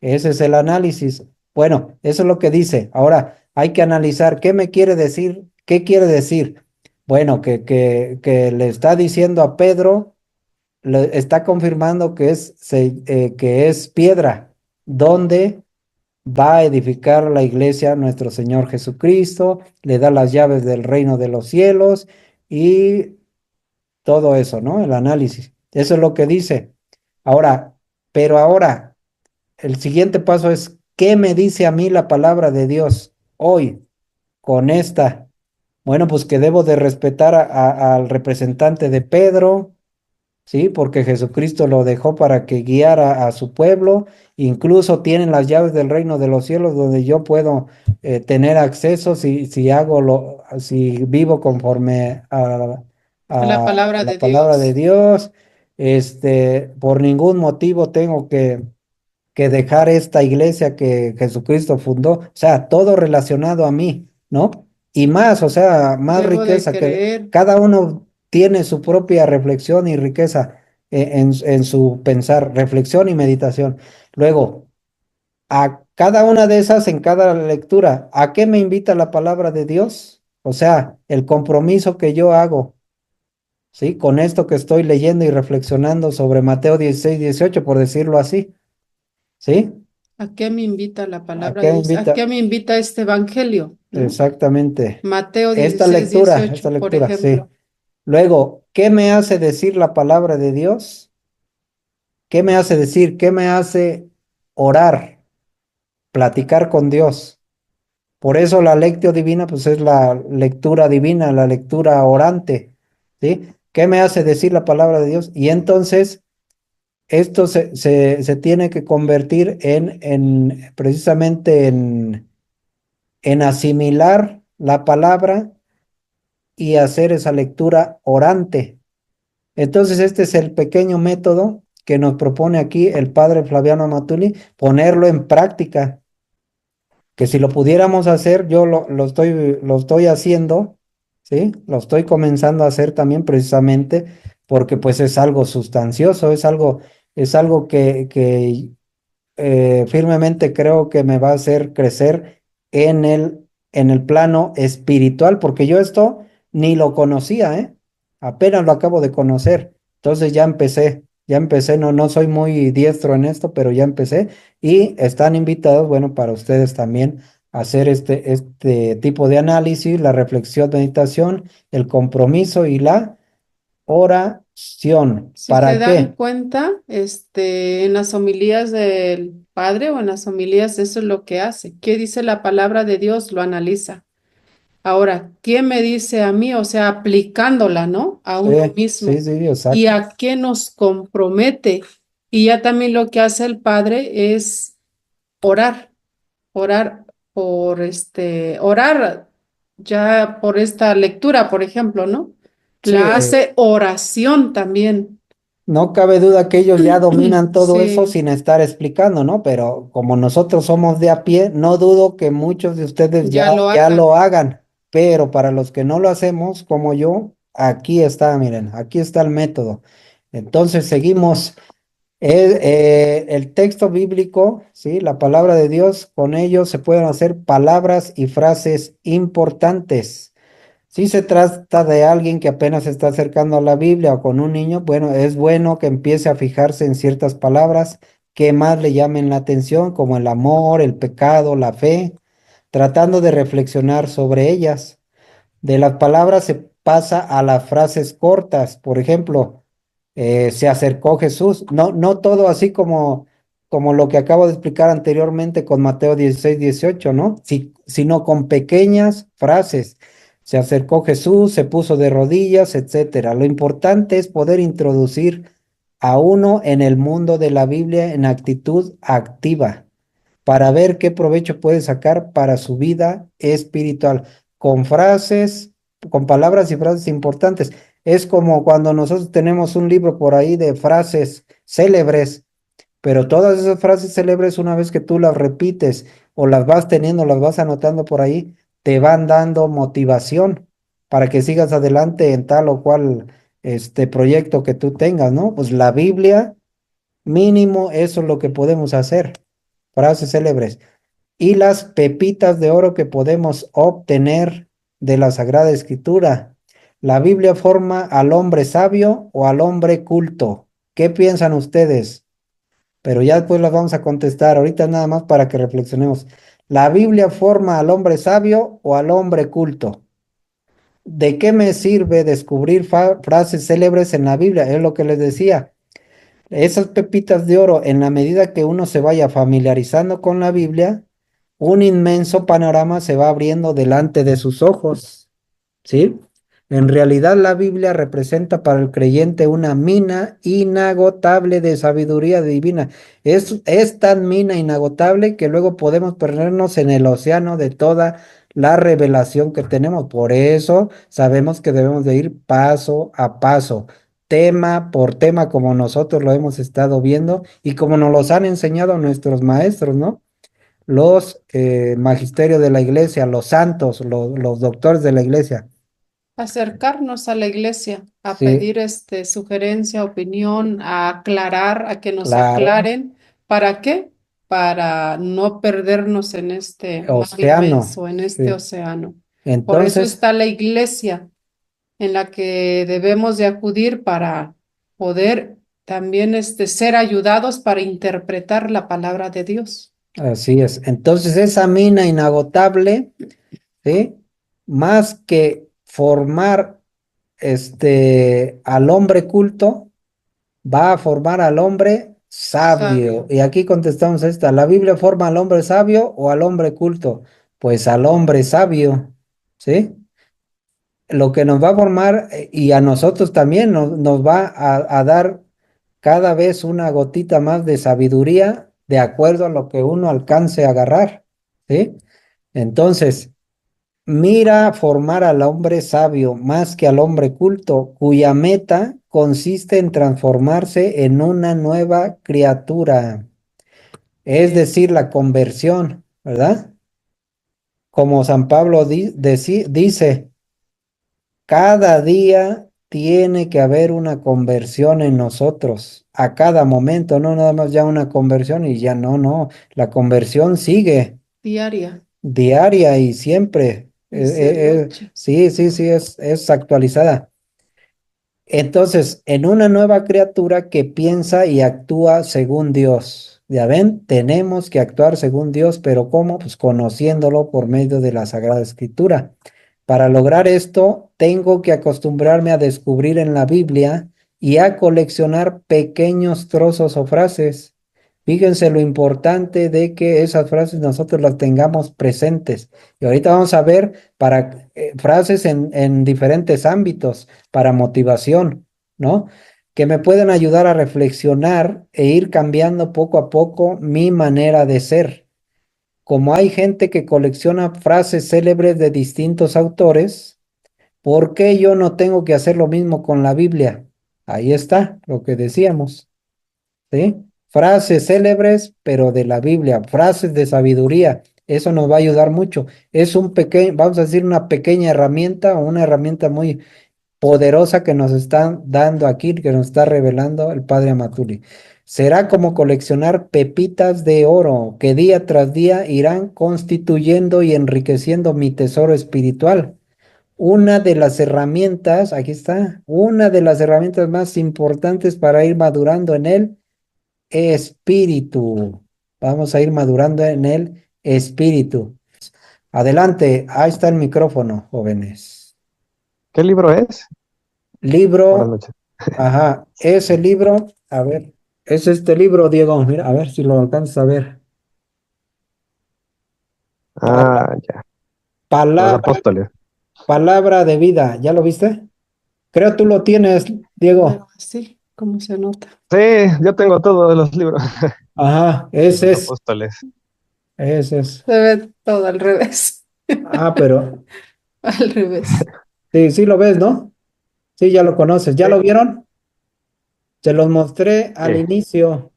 Ese es el análisis. Bueno, eso es lo que dice. Ahora hay que analizar qué me quiere decir, qué quiere decir. Bueno, que le está diciendo a Pedro, le está confirmando que es piedra, donde va a edificar la iglesia nuestro Señor Jesucristo, le da las llaves del reino de los cielos y todo eso, ¿no? El análisis. Eso es lo que dice. Ahora, pero ahora, el siguiente paso es, ¿qué me dice a mí la palabra de Dios hoy con esta? Bueno, pues que debo de respetar al representante de Pedro, ¿sí? Porque Jesucristo lo dejó para que guiara a su pueblo. Incluso tienen las llaves del reino de los cielos donde yo puedo tener acceso si vivo conforme A la a palabra la de palabra de Dios. Dios. Por ningún motivo tengo que dejar esta iglesia que Jesucristo fundó. O sea, todo relacionado a mí, ¿no? y más, o sea, más Debo de riqueza, que creer. cada uno tiene su propia reflexión y riqueza en su pensar, reflexión y meditación. Luego, a cada una de esas en cada lectura, ¿a qué me invita la palabra de Dios? O sea, el compromiso que yo hago, ¿sí? Con esto que estoy leyendo y reflexionando sobre Mateo 16, 18, por decirlo así, ¿sí? ¿A qué me invita la ¿A palabra qué de me Dios? ¿A qué invita? me invita este evangelio? ¿No? Exactamente. Mateo 16, Esta 18, por lectura, sí. ejemplo. Luego, ¿qué me hace decir la palabra de Dios? ¿Qué me hace decir? ¿Qué me hace orar, platicar con Dios? Por eso la lectio divina, pues es la lectura divina, la lectura orante, ¿sí? ¿Qué me hace decir la palabra de Dios? Y entonces esto se tiene que convertir en precisamente en asimilar la palabra y hacer esa lectura orante. Entonces este es el pequeño método que nos propone aquí el padre Flaviano Matuli, ponerlo en práctica, que si lo pudiéramos hacer, yo lo estoy haciendo, ¿sí? Lo estoy comenzando a hacer también precisamente porque pues es algo sustancioso, es algo que firmemente creo que me va a hacer crecer en el plano espiritual, porque yo esto ni lo conocía, ¿eh? Apenas lo acabo de conocer. Entonces ya empecé, no soy muy diestro en esto, pero ya empecé y están invitados, bueno, para ustedes también a hacer este tipo de análisis, la reflexión, meditación, el compromiso y la oración. Si se ¿Para dan qué? cuenta, en las homilías del Padre o en las homilías, eso es lo que hace. ¿Qué dice la palabra de Dios? Lo analiza. Ahora, ¿qué me dice a mí? O sea, aplicándola, ¿no? A Sí, uno sí, mismo. sí, ¿Y exacto. a qué nos compromete? Y ya también lo que hace el Padre es orar, orar orar ya por esta lectura, por ejemplo, ¿no? Sí, La hace oración también. no cabe duda que ellos ya dominan todo eso Sí, sin estar explicando, ¿no? Pero como nosotros somos de a pie, no dudo que muchos de ustedes ya lo ya lo hagan. hagan. Pero para los que no lo hacemos, como yo, aquí está, miren, aquí está el método. Entonces seguimos. El texto bíblico, ¿sí? La palabra de Dios, con ello se pueden hacer palabras y frases importantes. Si se trata de alguien que apenas se está acercando a la Biblia o con un niño, bueno, es bueno que empiece a fijarse en ciertas palabras que más le llamen la atención, como el amor, el pecado, la fe, tratando de reflexionar sobre ellas. De las palabras se pasa a las frases cortas. Por ejemplo, se acercó Jesús. No todo así como lo que acabo de explicar anteriormente con Mateo 16, 18, ¿no? Sino con pequeñas frases. Se acercó Jesús, se puso de rodillas, etcétera. Lo importante es poder introducir a uno en el mundo de la Biblia en actitud activa para ver qué provecho puede sacar para su vida espiritual, con frases, con palabras y frases importantes. Es como cuando nosotros tenemos un libro por ahí de frases célebres, pero todas esas frases célebres, una vez que tú las repites o las vas teniendo, las vas anotando por ahí, te van dando motivación para que sigas adelante en tal o cual proyecto que tú tengas, ¿no? Pues la Biblia, mínimo, eso es lo que podemos hacer. Frases célebres y las pepitas de oro que podemos obtener de la Sagrada Escritura. ¿La Biblia forma al hombre sabio o al hombre culto? ¿Qué piensan ustedes? Pero ya después las vamos a contestar. Ahorita nada más para que reflexionemos. ¿La Biblia forma al hombre sabio o al hombre culto? ¿De qué me sirve descubrir frases célebres en la Biblia? Es lo que les decía. Esas pepitas de oro, en la medida que uno se vaya familiarizando con la Biblia, un inmenso panorama se va abriendo delante de sus ojos, ¿sí? En realidad la Biblia representa para el creyente una mina inagotable de sabiduría divina. Es tan mina inagotable que luego podemos perdernos en el océano de toda la revelación que tenemos. Por eso sabemos que debemos de ir paso a paso, tema por tema, como nosotros lo hemos estado viendo y como nos los han enseñado nuestros maestros, ¿no? los magisterios de la iglesia, los santos, los doctores de la iglesia. Acercarnos a la iglesia, a Sí, pedir sugerencia, opinión, a aclarar, a que nos claro, aclaren. ¿Para qué? Para no perdernos en este mar océano. inmenso, en este Sí. océano. Por eso Entonces, está la iglesia en la que debemos de acudir para poder también ser ayudados para interpretar la palabra de Dios. así es. Entonces, esa mina inagotable, ¿sí? Más que formar al hombre culto, va a formar al hombre sabio. Sabio. Y aquí contestamos esta, ¿la Biblia forma al hombre sabio o al hombre culto? Pues al hombre sabio, ¿sí? Lo que nos va a formar y a nosotros también nos va a dar cada vez una gotita más de sabiduría de acuerdo a lo que uno alcance a agarrar, ¿sí? Entonces, mira formar al hombre sabio más que al hombre culto, cuya meta consiste en transformarse en una nueva criatura, es decir, la conversión, ¿verdad? Como San Pablo dice, cada día tiene que haber una conversión en nosotros, a cada momento, no nada más ya una conversión y ya no, no, la conversión sigue Diaria, diaria y siempre. dice el 8. Sí, sí, sí, es actualizada. Entonces, en una nueva criatura que piensa y actúa según Dios. Ya ven, tenemos que actuar según Dios, pero ¿cómo? Pues conociéndolo por medio de la Sagrada Escritura. Para lograr esto, tengo que acostumbrarme a descubrir en la Biblia y a coleccionar pequeños trozos o frases. Fíjense lo importante de que esas frases nosotros las tengamos presentes. Y ahorita vamos a ver para frases en diferentes ámbitos para motivación, ¿no? Que me pueden ayudar a reflexionar e ir cambiando poco a poco mi manera de ser. Como hay gente que colecciona frases célebres de distintos autores, ¿por qué yo no tengo que hacer lo mismo con la Biblia? Ahí está lo que decíamos, ¿sí? Frases célebres, pero de la Biblia, frases de sabiduría. Eso nos va a ayudar mucho. Es un pequeño, vamos a decir, una pequeña herramienta o una herramienta muy poderosa que nos están dando aquí, que nos está revelando el Padre Amatuli. Será como coleccionar pepitas de oro que día tras día irán constituyendo y enriqueciendo mi tesoro espiritual. Una de las herramientas, aquí está, una de las herramientas más importantes para ir madurando en el espíritu. Vamos a ir madurando en el espíritu. Adelante, ahí está el micrófono, jóvenes. ¿Qué libro es? Buenas Libro. noches. Ajá, ese libro, a ver, es este libro, Diego, mira, a ver si lo alcanzas a ver. Pala- Ah, ya. Los palabra, Apóstoles. palabra de vida, ¿ya lo viste? Creo tú lo tienes, Pero Diego. así, ¿cómo se nota? Sí, yo tengo todos los libros Ajá, de ese los es, Apóstoles. ese es. Se ve todo al revés. Ah, pero Al revés. sí, sí lo ves, ¿no? Sí, ya lo conoces, ¿ya Sí. lo vieron? Se los mostré al Sí. inicio.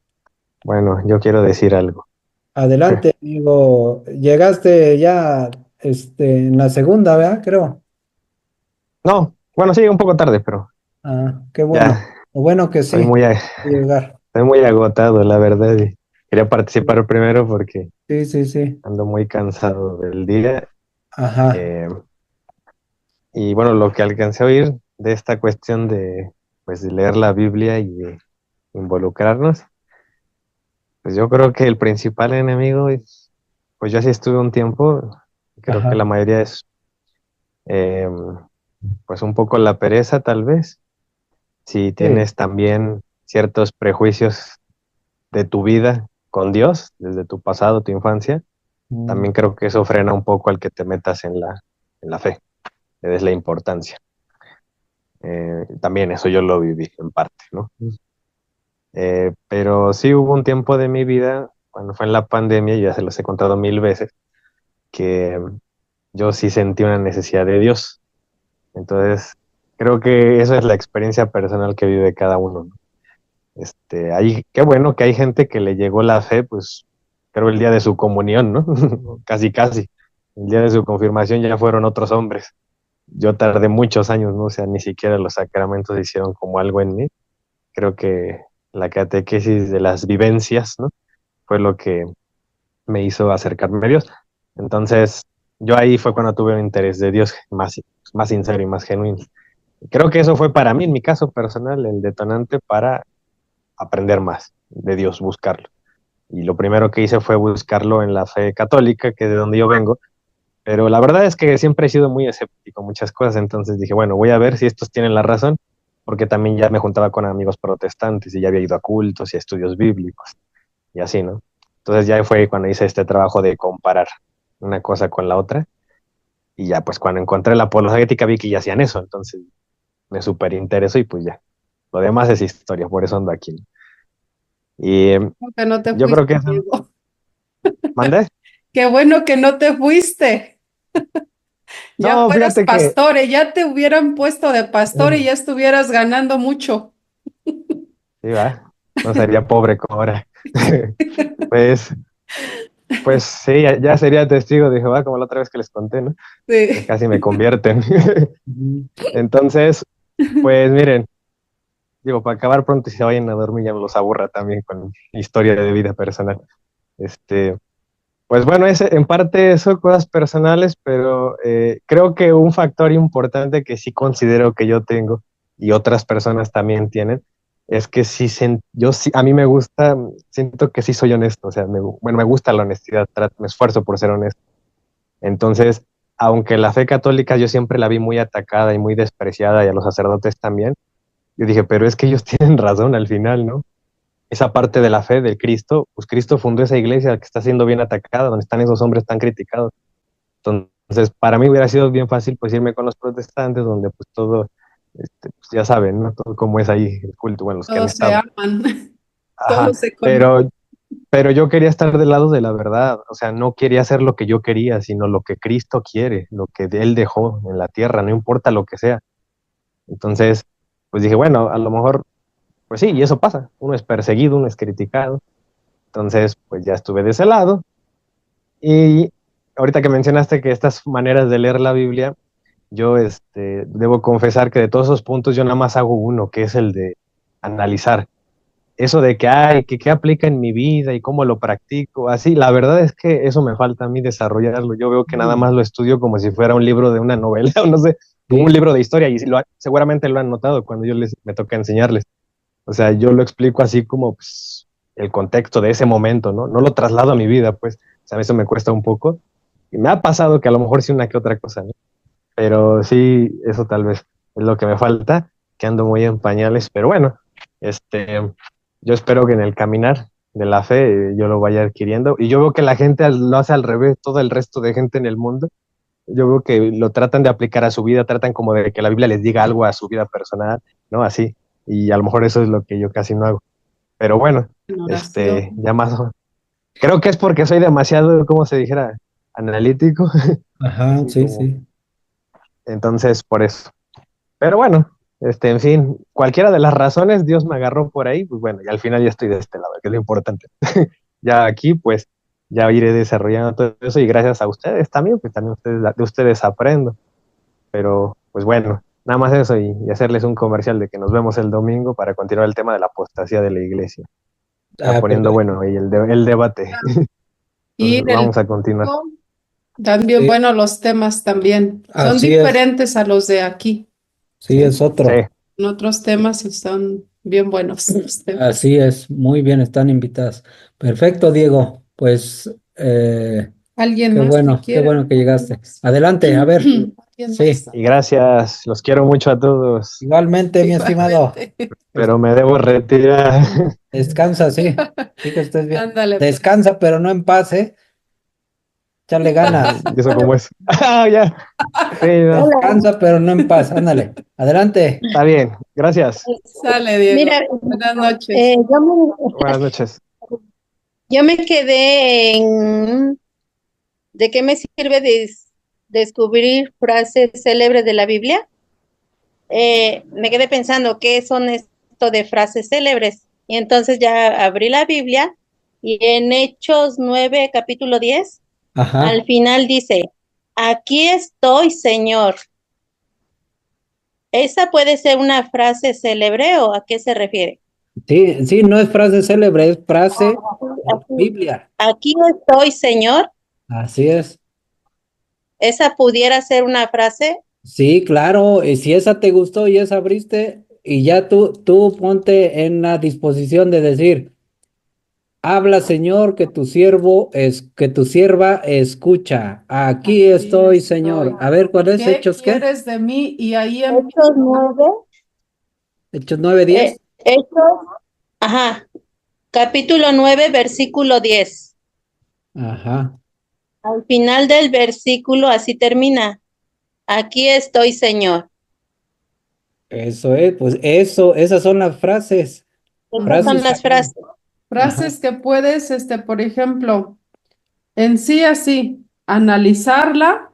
Bueno, yo quiero decir algo. Adelante, digo, llegaste ya, en la segunda, ¿verdad? Creo. No, bueno, sí, un poco tarde, pero Ah, qué bueno. ya O bueno que estoy sí, muy, llegar. estoy muy agotado, la verdad. Y quería participar primero porque Sí, sí, sí. ando muy cansado del día. Ajá. Eh, y bueno, lo que alcancé a oír de esta cuestión pues, de leer la Biblia y de involucrarnos. Pues yo creo que el principal enemigo es, pues yo así estuve un tiempo, creo que la Ajá. mayoría es eh, pues un poco la pereza tal vez, si Sí. tienes también ciertos prejuicios de tu vida con Dios, desde tu pasado, tu infancia, Mm, también creo que eso frena un poco al que te metas en la fe, le des la importancia. También eso yo lo viví en parte, ¿no? Pero sí hubo un tiempo de mi vida, cuando fue en la pandemia, ya se los he contado mil veces, que yo sí sentí una necesidad de Dios. Entonces, creo que esa es la experiencia personal que vive cada uno, ¿no? Qué bueno que hay gente que le llegó la fe, pues creo el día de su comunión, ¿no? Casi, casi. El día de su confirmación ya fueron otros hombres. Yo tardé muchos años, ¿no? O sea, ni siquiera los sacramentos hicieron como algo en mí. Creo que la catequesis de las vivencias, ¿no? Fue lo que me hizo acercarme a Dios. Entonces, yo ahí fue cuando tuve un interés de Dios más sincero y más genuino. Creo que eso fue para mí, en mi caso personal, el detonante para aprender más de Dios, buscarlo. Y lo primero que hice fue buscarlo en la fe católica, que es de donde yo vengo, pero la verdad es que siempre he sido muy escéptico en muchas cosas, entonces dije, bueno, voy a ver si estos tienen la razón, porque también ya me juntaba con amigos protestantes y ya había ido a cultos y a estudios bíblicos y así, ¿no? Entonces ya fue cuando hice este trabajo de comparar una cosa con la otra y ya pues cuando encontré la apologética vi que ya hacían eso, entonces me súper interesó y pues ya, lo demás es historia, por eso ando aquí, ¿no? Y Que no te yo creo fuiste, que eso, Diego. ¿mandé? Qué bueno que no te fuiste. Ya No, fueras fíjate que, pastor, ya te hubieran puesto de pastor y ya estuvieras ganando mucho. sí, va, no sería pobre como ahora. Pues, pues sí, ya sería testigo de Jehová, como la otra vez que les conté, ¿no? Que Sí. casi me convierten. Ujú. Entonces, pues miren, digo, para acabar pronto y se vayan a dormir, ya me los aburra también con historia de vida personal. Este, pues bueno, en parte son cosas personales, pero creo que un factor importante que sí considero que yo tengo y otras personas también tienen, es que sí, yo sí, a mí me gusta, siento que sí soy honesto, o sea, bueno, me gusta la honestidad, me esfuerzo por ser honesto. Entonces, aunque la fe católica yo siempre la vi muy atacada y muy despreciada y a los sacerdotes también, yo dije, pero es que ellos tienen razón al final, ¿no? Esa parte de la fe del Cristo, pues Cristo fundó esa iglesia que está siendo bien atacada, donde están esos hombres tan criticados. Entonces, para mí hubiera sido bien fácil pues irme con los protestantes, donde pues todo, pues, ya saben, ¿no? Todo como es ahí el culto, bueno, los que han Todos se estado. aman, Ajá, todos se conocen. pero yo quería estar del lado de la verdad, o sea, no quería hacer lo que yo quería, sino lo que Cristo quiere, lo que Él dejó en la tierra, no importa lo que sea. Entonces, pues dije, bueno, a lo mejor, pues sí, y eso pasa, uno es perseguido, uno es criticado. Entonces, pues ya estuve de ese lado. Y ahorita que mencionaste que estas maneras de leer la Biblia, yo debo confesar que de todos esos puntos yo nada más hago uno, que es el de analizar. Eso de que, ay, que qué aplica en mi vida y cómo lo practico, así, la verdad es que eso me falta a mí desarrollarlo. Yo veo que nada más lo estudio como si fuera un libro de una novela, o no sé, como un Sí, libro de historia, y seguramente lo han notado cuando me toca enseñarles. O sea, yo lo explico así como pues, el contexto de ese momento, ¿no? No lo traslado a mi vida, pues, o sea, eso me cuesta un poco. Y me ha pasado que a lo mejor sí una que otra cosa, ¿no? Pero sí, eso tal vez es lo que me falta, que ando muy en pañales, pero bueno, yo espero que en el caminar de la fe yo lo vaya adquiriendo. Y yo veo que la gente lo hace al revés, todo el resto de gente en el mundo. Yo veo que lo tratan de aplicar a su vida, tratan como de que la Biblia les diga algo a su vida personal, ¿no? Así. Y a lo mejor eso es lo que yo casi no hago. Pero bueno, En oración. ya más. Creo que es porque soy demasiado, como se dijera, analítico. ajá, Así sí, como. sí. Entonces, por eso. Pero bueno, en fin, cualquiera de las razones, Dios me agarró por ahí, pues bueno, y al final ya estoy de este lado, que es lo importante. Ya aquí, pues, ya iré desarrollando todo eso y gracias a ustedes también, pues también de ustedes aprendo. Pero, pues bueno, nada más eso y hacerles un comercial de que nos vemos el domingo para continuar el tema de la apostasía de la iglesia. Está Ah, poniendo perfecto. bueno ahí el debate. Y Entonces, del vamos a continuar. domingo, también, Sí, bueno, los temas también son así es, diferentes a los de aquí, sí, ¿sí? es Sí, otro. En otros temas y son bien buenos los temas. Así es, muy bien, están invitadas. Perfecto, Diego. Pues ¿Alguien más que qué quiera? bueno que llegaste. Adelante, a ver. ¿Alguien Sí, más? y gracias, los quiero mucho a todos, igualmente, mi estimado. Igualmente. Es- pero me debo retirar. Descansa, sí. Sí que estés bien. Ándale, pues. Descansa, pero no en paz, ¿eh? Échale ganas. ¿Y eso cómo es? Ah, ya. Sí, no. Hola. Descansa, pero no en paz. Ándale. Adelante. Está bien, gracias. Sale, Diego. Mira, Buenas noches. Buenas noches. yo me quedé en ¿de qué me sirve descubrir frases célebres de la Biblia? Me quedé pensando qué son esto de frases célebres. Y entonces ya abrí la Biblia Y en Hechos 9, capítulo 10, Ajá. al final dice, aquí estoy, Señor. ¿Esa puede ser una frase célebre o a qué se refiere? Sí, sí, no es frase célebre, es frase de la Aquí, Biblia. aquí estoy, Señor. Así es. ¿Esa pudiera ser una frase? Sí, claro, y si esa te gustó y esa abriste, y ya tú ponte en la disposición de decir, habla Señor, que tu sierva escucha. Aquí Aquí estoy, Señor. estoy. A ver, ¿cuál es? ¿Qué ¿Hechos qué? quieres de mí? Y ahí Hechos 9, Hechos 9:10. Hechos, ajá, capítulo 9, versículo 10. Ajá. Al final del versículo así termina. Aquí estoy, Señor. Eso es, pues esas son las frases. Estas son Frases las ahí. frases. Ajá. frases que puedes, por ejemplo, en sí así, analizarla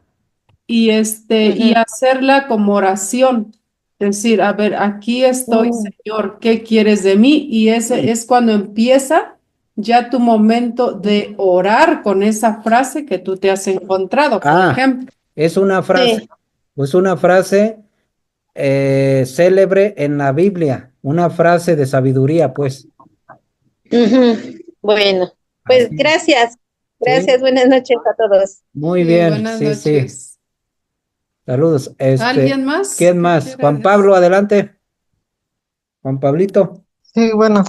y Ujú. hacerla como oración. Decir, a ver, aquí estoy, Mm, Señor, ¿qué quieres de mí? Y ese es cuando empieza ya tu momento de orar con esa frase que tú te has encontrado, por Ah, ejemplo. es una frase, sí. pues una frase célebre en la Biblia, una frase de sabiduría, pues. Ujú. Bueno, pues Así es. gracias. Sí, Gracias. Buenas noches a todos. muy Sí, bien, buenas sí, sí. noches. Saludos. ¿Alguien más ¿Quién que más? quiera Juan Pablo, decir? adelante. Juan Pablito. Sí, bueno,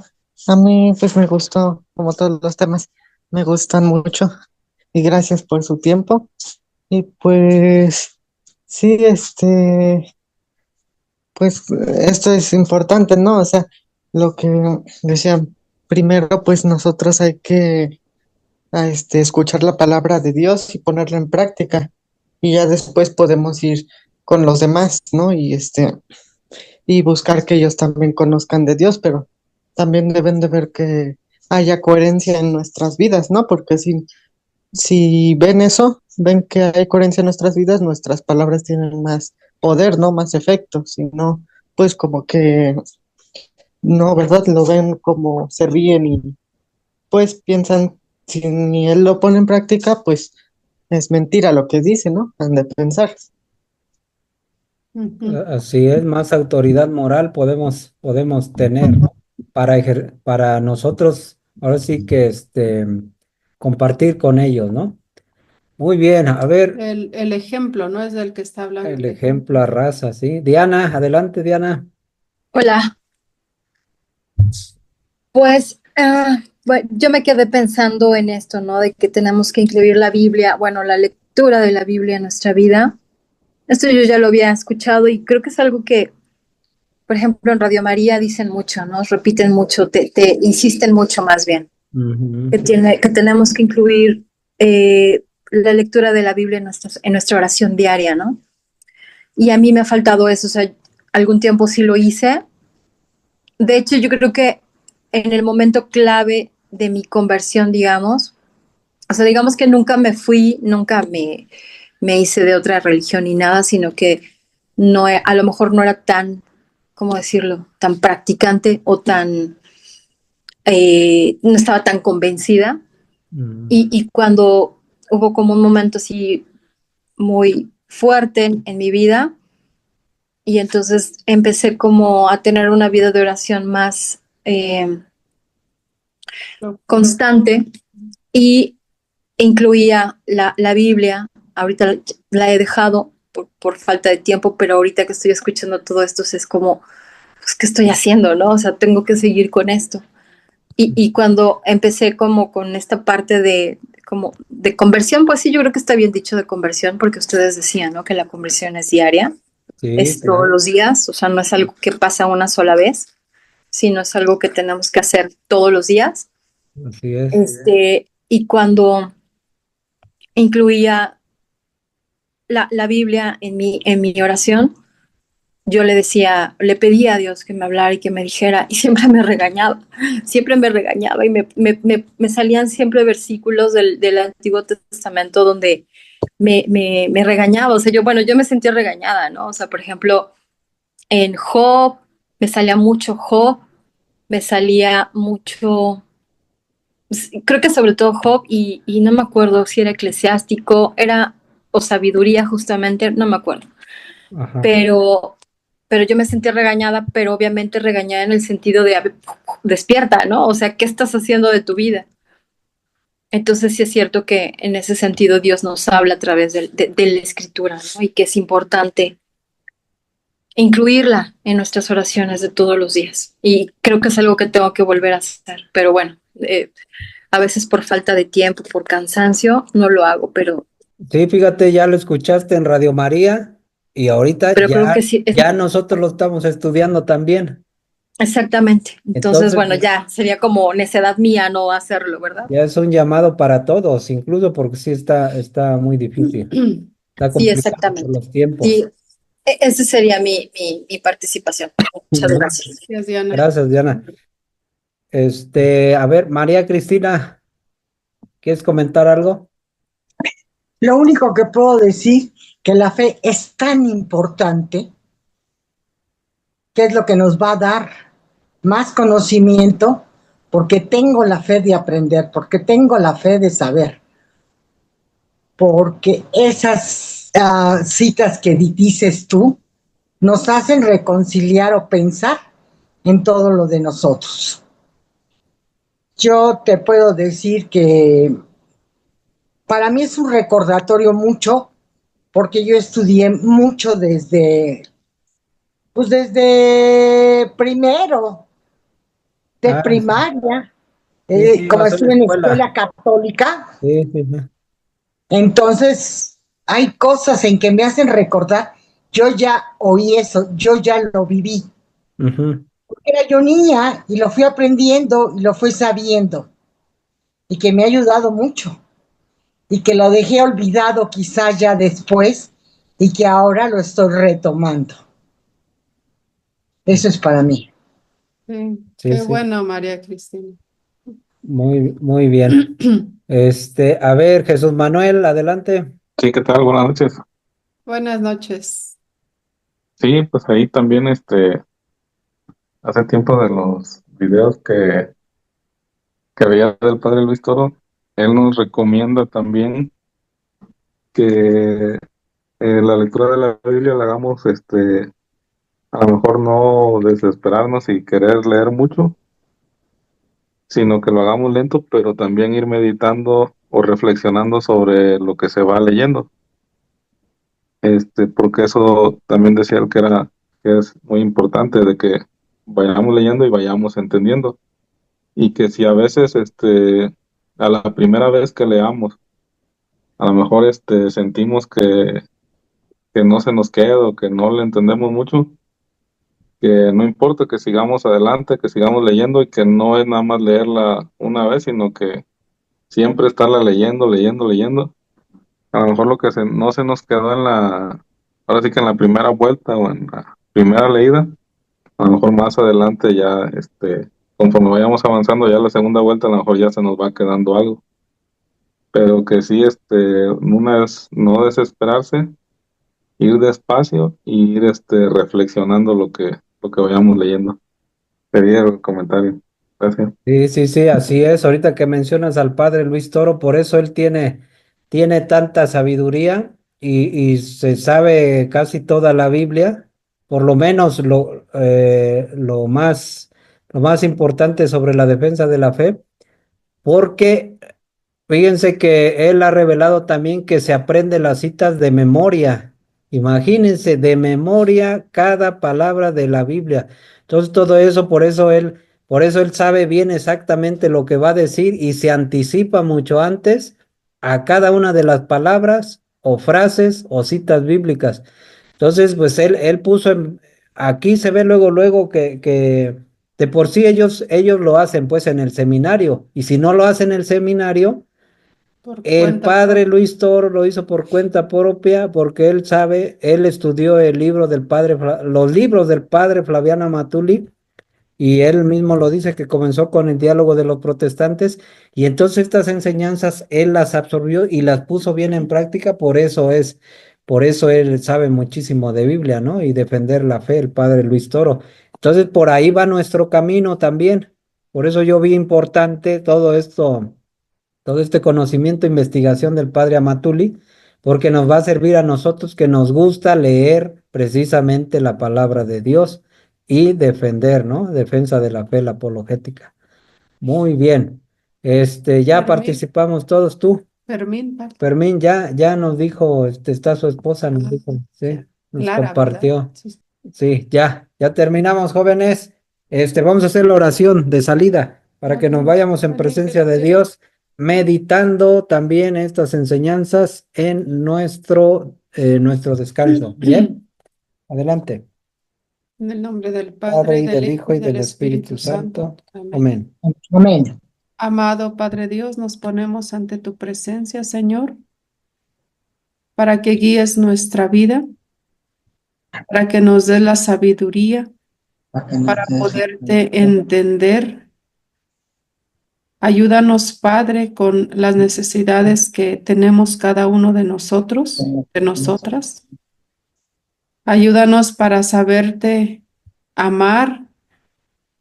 a mí pues me gustó, como todos los temas, me gustan mucho y gracias por su tiempo. Y pues sí, pues esto es importante, ¿no? O sea, lo que decía, primero pues nosotros hay que escuchar la palabra de Dios y ponerla en práctica y ya después podemos ir con los demás, ¿no? Y buscar que ellos también conozcan de Dios, pero también deben de ver que haya coherencia en nuestras vidas, ¿no? Porque si ven eso, ven que hay coherencia en nuestras vidas, nuestras palabras tienen más poder, ¿no? Más efecto, si no, pues como que no, ¿verdad? Lo ven como se ríen y pues piensan, si ni él lo pone en práctica, pues es mentira lo que dice, ¿no? Han de pensar. Ujú. Así es, más autoridad moral podemos tener, ¿no? Para nosotros, ahora sí que compartir con ellos, ¿no? Muy bien, a ver, El ejemplo, ¿no? Es del que está hablando el el ejemplo ejemplo. a raza, ¿sí? Diana, adelante, Diana. Hola, pues bueno, yo me quedé pensando en esto, ¿no? De que tenemos que incluir la Biblia, bueno, la lectura de la Biblia en nuestra vida. Esto yo ya lo había escuchado y creo que es algo que, por ejemplo, en Radio María dicen mucho, ¿no? Repiten mucho, te insisten mucho más bien, Ujú. que tenemos que incluir la lectura de la Biblia en nuestra oración diaria, ¿no? Y a mí me ha faltado eso, o sea, algún tiempo sí lo hice. De hecho, yo creo que en el momento clave de mi conversión, digamos, o sea, digamos que nunca me fui, me hice de otra religión ni nada, sino que no, a lo mejor no era tan, ¿cómo decirlo?, tan practicante o tan, no estaba tan convencida. Mm. Y cuando hubo como un momento así muy fuerte en mi vida, y entonces empecé como a tener una vida de oración más constante y incluía la Biblia. Ahorita la he dejado por falta de tiempo, pero ahorita que estoy escuchando todo esto es como, pues, ¿qué estoy haciendo, no? O sea, tengo que seguir con esto. Y cuando empecé como con esta parte como de conversión, pues sí, yo creo que está bien dicho de conversión, porque ustedes decían, ¿no? Que la conversión es diaria, Sí, es todos claro, los días, o sea, no es algo que pasa una sola vez, sino es algo que tenemos que hacer todos los días. así es. Y cuando incluía la Biblia en mi oración, yo le decía, le pedía a Dios que me hablara y que me dijera, y siempre me regañaba y me salían siempre versículos del Antiguo Testamento donde me regañaba, o sea, bueno, yo me sentía regañada, ¿no? O sea, por ejemplo, en Job, me salía mucho Job, me salía mucho creo que sobre todo Job y no me acuerdo si era eclesiástico, era o sabiduría justamente, no me acuerdo, Ajá. pero, pero yo me sentí regañada, pero obviamente regañada en el sentido de despierta, ¿no? O sea, ¿qué estás haciendo de tu vida? Entonces sí es cierto que en ese sentido Dios nos habla a través de la escritura, ¿no? Y que es importante incluirla en nuestras oraciones de todos los días. Y creo que es algo que tengo que volver a hacer, pero bueno, a veces por falta de tiempo, por cansancio, no lo hago, Sí, fíjate, ya lo escuchaste en Radio María y ahorita pero creo que sí, ya nosotros lo estamos estudiando también. exactamente. Entonces, Entonces, bueno, ya sería como necedad mía no hacerlo, ¿verdad? ya es un llamado para todos, incluso porque sí está muy difícil, está Sí, complicado por exactamente. los tiempos. Sí, esa sería mi participación. Muchas gracias. Gracias, Diana. Gracias, Diana. A ver, María Cristina, ¿quieres comentar algo? Lo único que puedo decir que la fe es tan importante que es lo que nos va a dar más conocimiento porque tengo la fe de aprender, porque tengo la fe de saber, porque esas citas que dices tú nos hacen reconciliar o pensar en todo lo de nosotros. Yo te puedo decir que para mí es un recordatorio mucho porque yo estudié mucho desde primero de Ah, sí, primaria, sí, sí, como vas a la estuve en escuela escuela. católica, Sí, sí, sí. entonces hay cosas en que me hacen recordar, yo ya oí eso, yo ya lo viví. Ujú. Era yo niña y lo fui aprendiendo y lo fui sabiendo y que me ha ayudado mucho y que lo dejé olvidado quizás ya después y que ahora lo estoy retomando. Eso es para mí. Sí, Sí, qué sí, bueno, María Cristina. muy bien. A ver, Jesús Manuel, adelante. Sí, ¿qué tal? Buenas noches. Buenas noches. Sí, pues ahí también, hace tiempo de los videos que veía del padre Luis Toro, él nos recomienda también que la lectura de la Biblia la hagamos, a lo mejor no desesperarnos y querer leer mucho, sino que lo hagamos lento, pero también ir meditando o reflexionando sobre lo que se va leyendo. Porque eso también decía él que es muy importante de que vayamos leyendo y vayamos entendiendo. Y que si a veces, a la primera vez que leamos, a lo mejor, sentimos que no se nos queda o que no le entendemos mucho, que no importa, que sigamos adelante, que sigamos leyendo y que no es nada más leerla una vez, sino que siempre estarla leyendo, leyendo, leyendo. A lo mejor lo que no se nos quedó ahora sí que en la primera vuelta o en la primera leída, a lo mejor más adelante ya, conforme vayamos avanzando ya la segunda vuelta, a lo mejor ya se nos va quedando algo. Pero que sí, una es no desesperarse, ir despacio y ir, reflexionando lo que vayamos leyendo. Sería el comentario. Gracias. Sí, sí, sí, así es. Ahorita que mencionas al padre Luis Toro, por eso él tiene tanta sabiduría y se sabe casi toda la Biblia, por lo menos lo más importante sobre la defensa de la fe, porque fíjense que él ha revelado también que se aprende las citas de memoria. Imagínense, de memoria cada palabra de la Biblia. Entonces todo eso, por eso él sabe bien exactamente lo que va a decir y se anticipa mucho antes a cada una de las palabras o frases o citas bíblicas. Entonces, pues él puso aquí se ve luego que de por sí ellos lo hacen pues en el seminario y si no lo hacen en el seminario, Por el cuenta padre propia. Luis Toro lo hizo por cuenta propia porque él sabe, él estudió los libros del padre Flaviano Matuli y él mismo lo dice que comenzó con el diálogo de los protestantes y entonces estas enseñanzas él las absorbió y las puso bien en práctica, por eso él sabe muchísimo de Biblia, ¿no? Y defender la fe, el padre Luis Toro. Entonces por ahí va nuestro camino también. Por eso yo vi importante todo esto, todo este conocimiento, investigación del padre Amatuli, porque nos va a servir a nosotros que nos gusta leer precisamente la palabra de Dios y defender, ¿no? Defensa de la fe, la apologética. Muy bien. Ya Fermín. participamos todos tú. Fermín, Fermín ya nos dijo, está su esposa, nos dijo, sí, nos Clara, compartió. ¿verdad? Sí. Sí, ya terminamos, jóvenes. Vamos a hacer la oración de salida para que nos vayamos en presencia de Dios, meditando también estas enseñanzas en nuestro descanso. Bien, adelante. En el nombre del Padre, Padre, y del del Hijo Hijo, y y del del Espíritu Espíritu Santo. Santo. Amén. Amén. Amén. Amado Padre Dios, nos ponemos ante tu presencia, Señor, para que guíes nuestra vida, para que nos des la sabiduría para poderte entender. Ayúdanos, Padre, con las necesidades que tenemos cada uno de nosotros, de nosotras. Ayúdanos para saberte amar,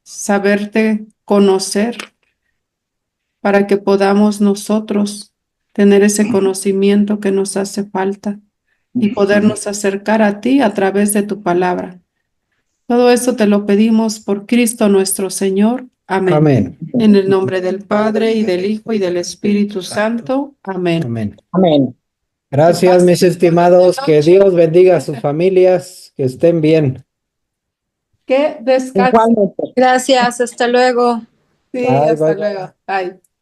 saberte conocer, para que podamos nosotros tener ese conocimiento que nos hace falta y podernos acercar a ti a través de tu palabra. Todo esto te lo pedimos por Cristo nuestro Señor. Amén. Amén. En el nombre del Padre y del Hijo y del Espíritu Santo. Amén. Amén. Amén. Gracias, mis estimados. Que Dios bendiga a sus familias, que estén bien. Que descansen. Igualmente. Gracias, hasta luego. Sí, Bye, hasta bye, bye. luego. Bye.